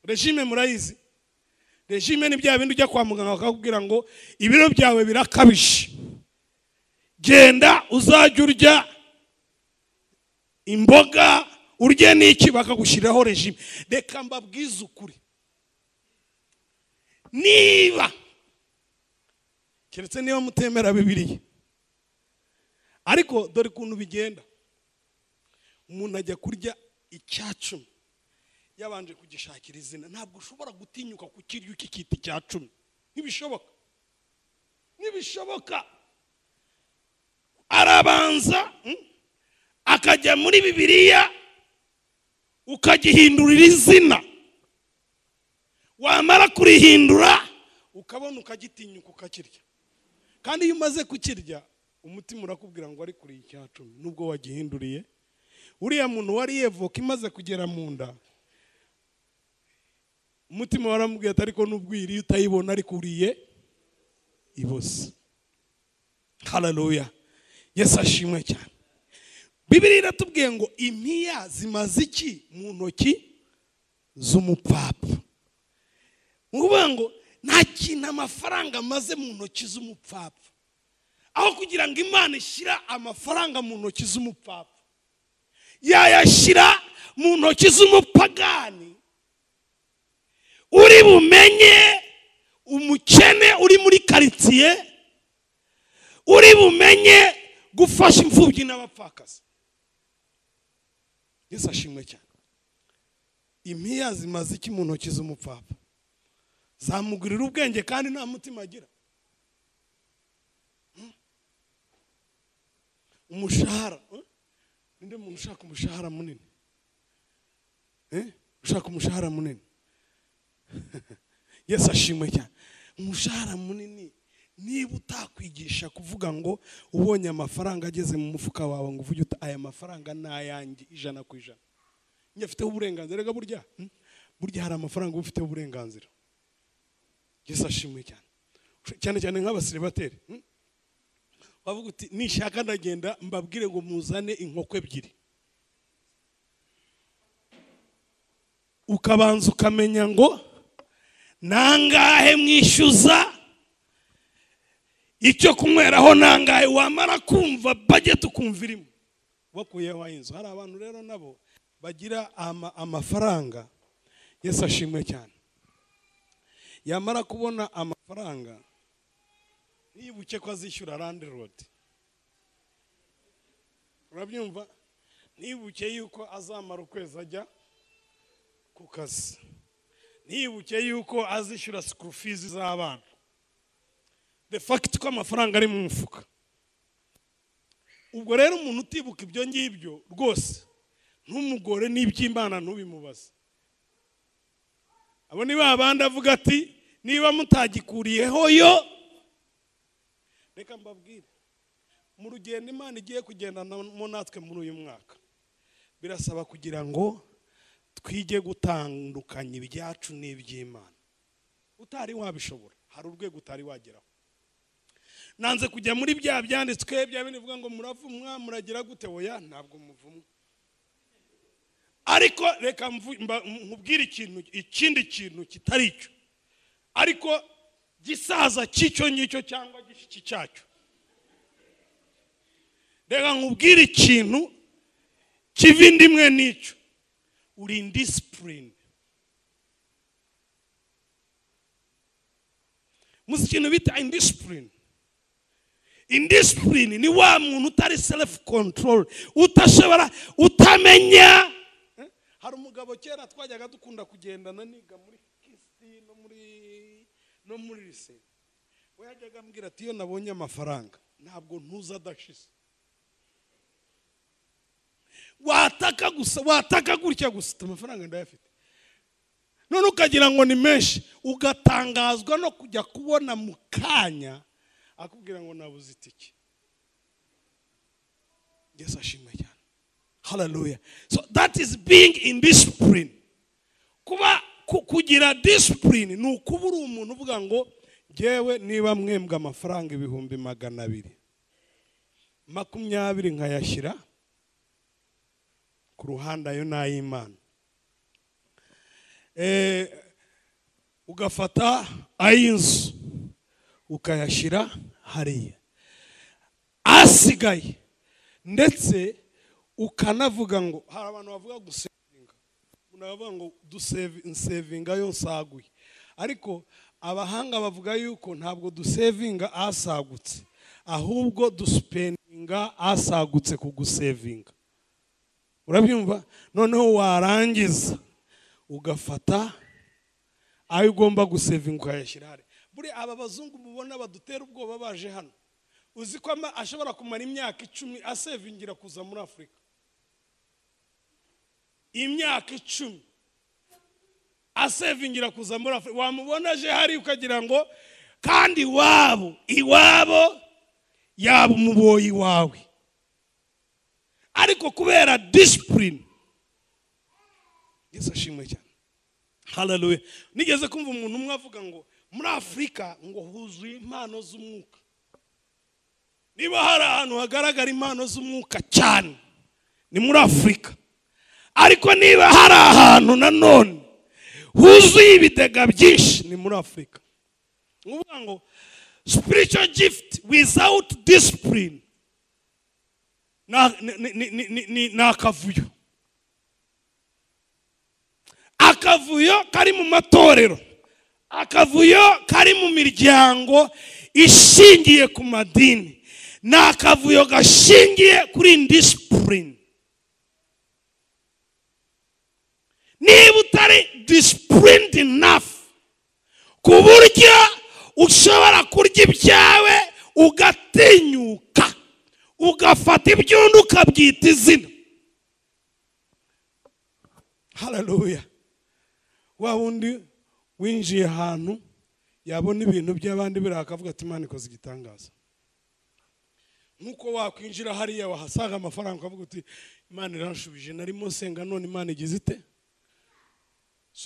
Regime murayizi? Regime ni bya bindi ujya kwa muganga bakakubwira ngo ibiro byawe birakabije, genda uzajya urya imboga, urye n'iki, bakagushyiraho regime. Reka mbabwize ukuri, niba keretse niba mutemera Bibiliya, ariko dore ukuntu bigenda. Umuntu ajya kurya 10 yabanje kugishakira izina. Ntabwo ushobora gutinyuka kukirya ukikita 10. Ntibishoboka. Arabanza akajya muri Bibiliya ukagihindurira izina, wamara kurihindura ukabona ukagitinyuka ukakirya. Kandi iyo umaze kukirya umutima urakubwira ngo ari kuri 10 nubwo wagihinduriye. Uriya muntu wariye voka imaze kugera mu nda, umutima waramubwiye ati ariko n'ubwiriye utayibona ariko uriye ibose. Haleluya, Yesu ashimwe cyane. Bibiliya iratubwiye ngo impiya zimaze iki mu ntoki z'umupfapfa. Nguvuga ngo nta kintu amafaranga amaze mu ntoki z'umupfapfa, aho kugira ngo Imana ishyira amafaranga mu ntoki z'umupfapfa, yayashyira mu ntoki z'umupagani uri bumenye umukene uri muri karitsiye, uri bumenye gufasha imfubyi n'abapfakazi. Yesu ashimwe cyane. Impiya zimaze iki mu ntoki z'umupfapfa? Zamugurira ubwenge kandi nta mutima agira. Umushahara, ninde muntu ushaka umushahara munini? Ushaka umushahara munini? Yesu ashimwe cyane. Umushahara munini, niba utakwigisha kuvuga ngo ubonye amafaranga ageze mu mufuka wawe ngo uvuge uti aya mafaranga ni ayanjye 100%, njye afiteho uburenganzira. Rega burya hari amafaranga ufiteho uburenganzira. Yesu ashimwe cyane. Cyane cyane nk'abasiribateri, wavuga uti nishaka ndagenda mbabwire ngo muzane inkoko 2, ukabanza ukamenya ngo nangahe mwishyuza, icyo kunyweraho nangahe, wamara kumva budget ukumva irimo wakuyeho inzu. Hari abantu rero nabo bagira amafaranga. Yesu ashimwe cyane. Yamara kubona amafaranga nibuke ko azishyura landlord. Urabyumva? Nibuke yuko azamara ukwezi ajya ku kazi. Nibuke yuko azishyura school fees z'abana. The fact ko amafaranga ari mu mufuka. Ubwo rero umuntu utibuka ibyo ngibyo rwose ntumugore n'iby'Imana ntubimubaze. Abo ni babandi avuga ati niba mutagikuriyeho yo, reka mbabwire, mu rugendo Imana igiye kugendana natwe muri uyu mwaka, birasaba kugira ngo twige gutandukanya ibyacu n'iby'Imana. Utari wabishobora, hari urwego utari wageraho. Nanze kujya muri bya byanditswe bya bindi bivuga ngo muravumwa muragira gute. Oya, ntabwo muvumwa. Ariko reka nkubwire ikindi kintu kitari cyo, ariko gisaza cy'icyo ngicyo cyangwa gishiki cyacyo. Reka nkubwire ikintu kivindi imwe n'icyo. Uri indiscipline. Muzi ikintu bita indiscipline? Indiscipline ni wa muntu utari self control, utashobora, utamenya. Hari umugabo kera twajyaga dukunda kugendana niga muri Kisti no muri lise. We yajyaga ambwira ati iyo nabonye amafaranga ntabwo ntuza adashize. Wataka gutya gusa amafaranga ndayafite. None ukagira ngo ni menshi, ugatangazwa no kujya kubona mu kanya akubwira ngo nabuze itike. Yesu ashimwe cyane. Hallelujah. So that is being indiscipline. Kugira discipline ni ukubura umuntu uvuga ngo ngewe niba mwembwa amafaranga 220, 20 nkayashyira ku ruhande, ayo n'ay'Imana. Ugafata ay'inzu ukayashyira hariya, asigaye ndetse ukanavuga ngo, hari abantu bavuga gusevinga, unavuga ngo dusevinga yo nsaguye, ariko abahanga bavuga yuko ntabwo dusevinga asagutse, ahubwo duspendinga asagutse ku gusevinga. Urabyumva? Noneho warangiza ugafata ayo ugomba gusevinga ukayashyira hariya. Buri aba bazungu mubona badutera ubwoba baje hano, uzi ko ashobora kumara imyaka 10 asevingira kuza muri Afrika. Imyaka 10 asevingira kuza muri Afrika. Wamubona aje hari ukagira ngo kandi iwabo yaba umuboyi wawe, ariko kubera discipline. Yesu ashimwe cyane. Haleluya. Nigeze kumva umuntu umwe avuga ngo muri Afurika ngo huzuye impano z'umwuka. Niba hari ahantu hagaragara impano z'umwuka cyane ni muri Afurika, ariko niba hari ahantu nanone huzuye ibidega byinshi ni muri Afurika. Uvuga ngo spiritual gift without discipline na akavuyo. Akavuyo kari mu matorero, akavuyo kari mu miryango ishingiye ku madini, na akavuyo gashingiye kuri indiscipline. Niba utari disciplined enough ku buryo ushobora kurya ibyawe ugatinyuka ugafata ibyundi ukabyita izina. Haleluya. Wa wundi winjiye ahantu yabona ibintu by'abandi birakavuga ati Imana ikoze igitangaza. Nuko wakwinjira hariya wahasaga amafaranga ukavuga uti Imana iranshubije, narimo senga none Imana igize ite.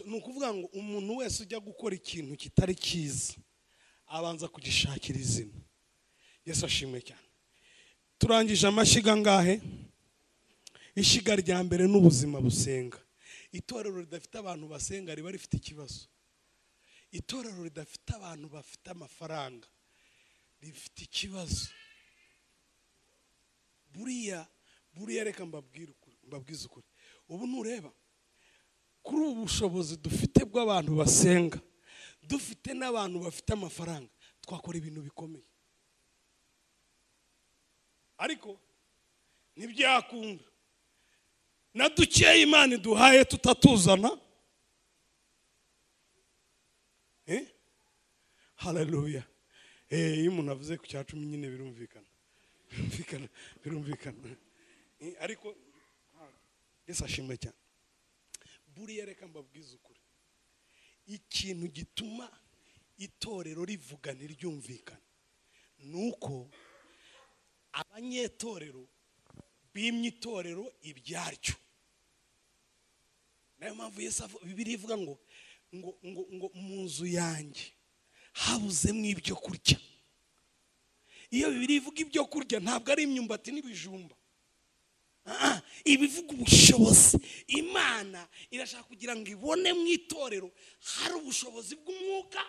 Nukuvuga ngo umuntu wese ujya gukora ikintu kitari cyiza abanza kugishakira izina. Yesu ashimwe cyane. Turangije amashyiga ngahe? Ishiga rya mbere n'ubuzima busenga. Itorero ridafite abantu basenga riba rifite ikibazo. Itorero ridafite abantu bafite amafaranga rifite ikibazo. Buriya reka mbabwize ukuri. Ubu nureba kuri ubu bushobozi dufite bw'abantu basenga, dufite n'abantu bafite amafaranga, twakora ibintu bikomeye. Ariko ntibyakunda na dukeye Imana iduhaye tutatuzana. Haleluya. Iyo umuntu avuze ku cyacumi nyine birumvikana. Ariko Yesu ashimwe cyane. Buriya reka mbabwize ukuri, ikintu gituma itorero rivuga ntiryumvikana nuko abanyetorero bimye itorero ibyaryo. Nayo mpamvu Bibiliya ivuga ngo mu nzu yanjye habuzemo ibyo kurya. Iyo Bibiliya ivuga ibyo kurya ntabwo ari imyumbati n'ibijumba, ibivuga ubushobozi. Imana irashaka kugira ngo ibone mu itorero hari ubushobozi bw'umwuka,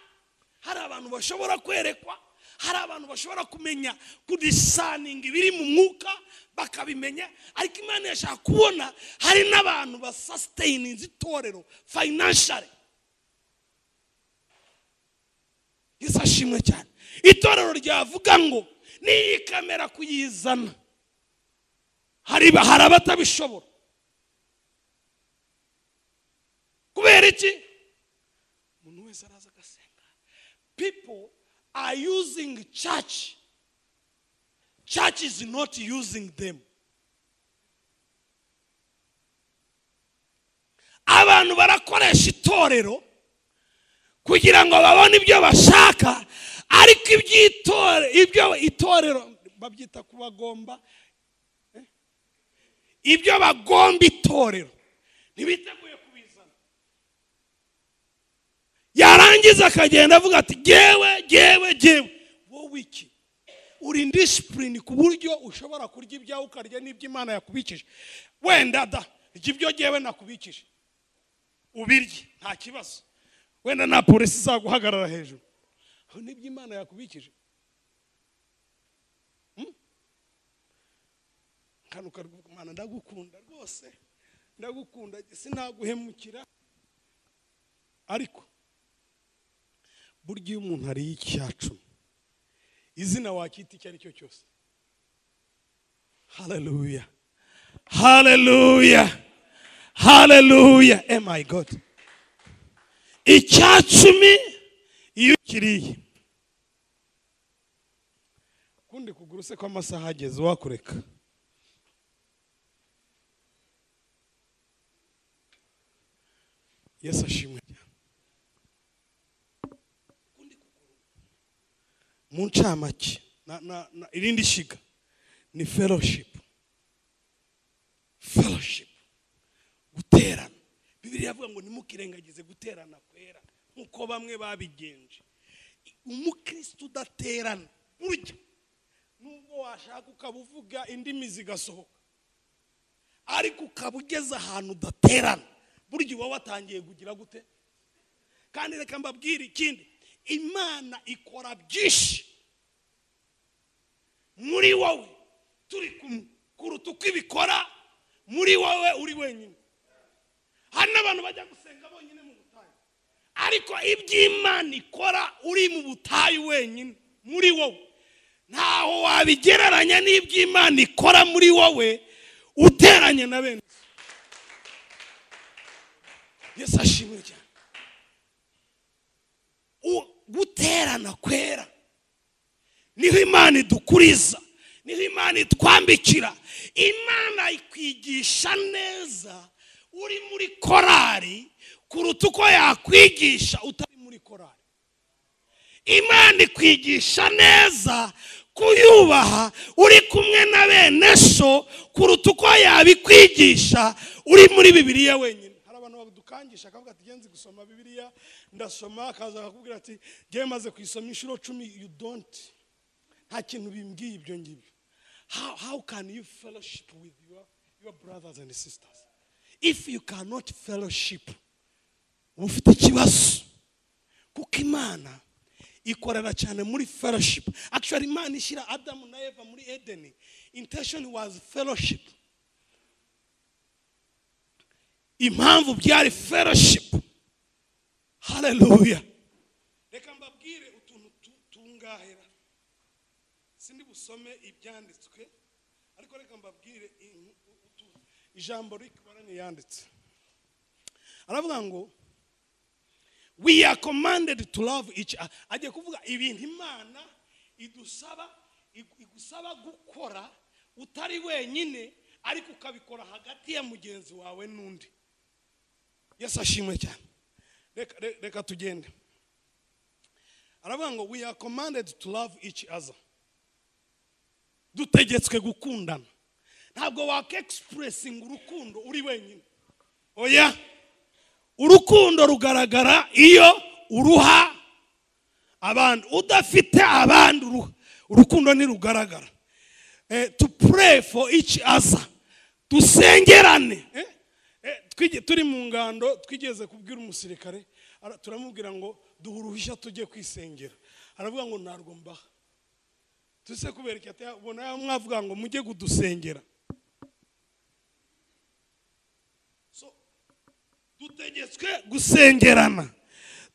hari abantu bashobora kwerekwa, hari abantu bashobora kumenya kudisaninga ibiri mu mwuka bakabimenya. Ariko Imana yashaka kubona hari n'abantu basustaininze itorero financially. Yesu ashimwe cyane. Itorero ryavuga ngo niyi kamera kuyizana hari abatabishobora. Kubera iki? Umuntu wese araza agasenga. People are using church. Church is not using them. Abantu barakoresha itorero kugira ngo babone ibyo bashaka, ariko ibyo itorero babyita kubagomba. Ibyo bagomba itorero ntibiteguye kubizana. Yarangiza akagenda avuga ati gewe wowe iki uri indiscipline ku buryo ushobora kurya ibyawe ukarya n'ibyo Imana yakubikije. Wenda ibyo gewe nakubikije ubirye nta kibazo, wenda na polisi izaguhagarara hejuru. Aho n'ibyo Imana yakubikije. Kanuka Imana ndagukunda rwose, ndagukunda sinaguhemukira. Ariko burya umuntu ari icyacu izina wakita icyo ari cyo cyose. Haleluya. Haleluya. Haleluya. Oh my God. Icyacumi iyo kiriye kundi kuguruse ko amasaha ageze wakureka. Yesu ashimwe. Kundi kuguru mu ncamake irindi shiga ni fellowship. Guterana. Bibiliya Bibiliya avuga ngo ntimukirengagize guterana kwera nkuko bamwe babigenje. Umukristo udaterana burya nubwo washaka ukabuvuga indimi zigasohoka, ariko ukaba ugeze ahantu udaterana burya uba watangiye kugira gute. Kandi reka mbabwire ikindi, Imana ikora byinshi muri wowe turi kumwe kuruta uko ibikora muri wowe uri wenyine. Hari n'abantu bajya gusenga bonyine mu butayu, ariko iby'Imana ikora uri mu butayu wenyine muri wowe ntaho wabigereranya n'iby'Imana ikora muri wowe uteranye na bene. Yesu ashimwe cyane. Guterana kwera niho Imana idukuriza, niho Imana itwambikira. Imana ikwigisha neza uri muri korari kuruta uko yakwigisha utari muri korari. Imana ikwigisha neza kuyubaha uri kumwe na bene so kuruta uko yabikwigisha uri muri Bibiliya wenyine. Hari abantu badukangisha akavuga ati genzi gusoma Bibiliya ndasoma, akaza akakubwira ati ngiye maze kuyisoma inshuro 10. You don't. Nta kintu bimbwiye ibyo ngibyo. How can you fellowship with your brothers and sisters if you cannot fellowship? Ufite ikibazo. Kuko Imana ikorera cyane muri fellowship. Actually Imana ishyira Adamu na Eva muri Eden, intention was fellowship. Impamvu byari fellowship. Hallelujah. Reka mbabwire utuntu tungahera. Sindi busome ibyanditswe, ariko reka mbabwire ijambo rikibarani yanditse. Aravuga ngo we are commanded to love each other. Agiye kuvuga ibintu Imana igusaba gukora utari wenyine, ariko ukabikora hagati ya mugenzi wawe n'undi. Yesu ashimwe cyane. Reka tugende. Aravuga ngo we are commanded to love each other. Dutegetswe gukundana. Ntabwo waka-expressing urukundo uri wenyine. Oya. Urukundo rugaragara iyo uruha abantu. Udafite abandi urukundo ntirugaragara. To pray for each other. Dusengerane. Turi mu ngando twigeze kubwira umusirikare, turamubwira ngo duhuruhisha tujye kwisengera. Aravuga ngo narwo mbaha. Tuse kubereka ati ubona mwavuga ngo mujye kudusengera. So dutegetswe gusengerana.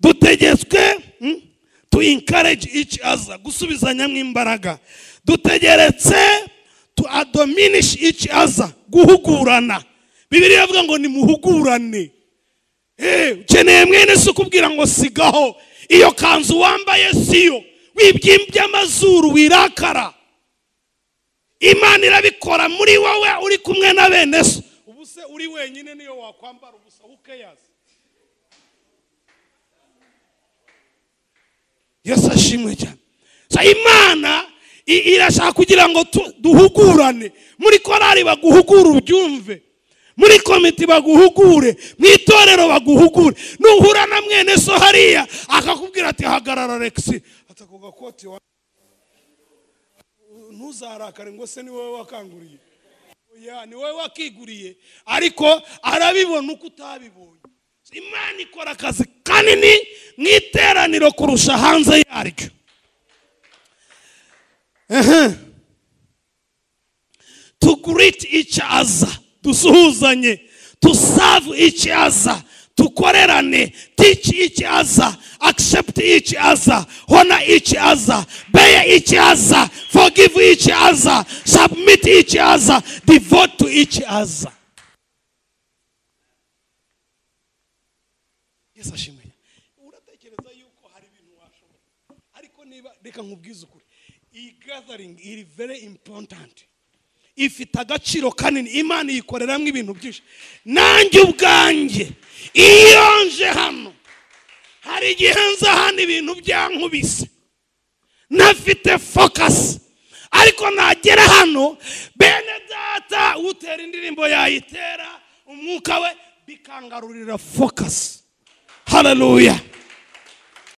Dutegetswe to encourage each other, gusubizanya mw'imbaraga. Dutegeretse to admonish each other, guhugurana. Bibiliya ivuga ngo nimuhugurane. Ukeneye mwene se ukubwira ngo sigaho iyo kanzu wambaye siyo, wibyimbye amazuru wirakara. Imana irabikora muri wowe uri kumwe na bene so. Ubuse uri wenyine niyo wakwambara ubusa ukeyaza. Yesu ashimwe cyane. So Imana irashaka kugira ngo duhugurane. Muri korari baguhugura ubyumve, muri komite baguhugure, mu itorero baguhugure. Nuhura na mwene so hariya akakubwira ati hagarara Rex, atakoga koti ntuzarakare ngo se ni wowe wakanguriye. Oya, ni wowe wakiguriye, ariko arabibona uko utabibonye. Imana ikora akazi kanini mu iteraniro kurusha hanze yaryo. To greet each other, dusuhuzanye, to serve each other, tukorerane, teach each other, accept each other, honor each other, bear each other, forgive each other, submit each other, devote to each other. Yes, ashimwe. Uratekereza yuko hari ibintu washobora, ariko niba reka nkubwize ukuri, iyi gathering is very important. Ifite agaciro kanini. Imana yikoreramo ibintu byinshi. Nanjye ubwanjye iyo nje hano hari igihe nza hano ibintu byankubise, nafite focus, ariko nagera hano bene data utera indirimbo yayitera umwuka we bikangarurira focus. Haleluya.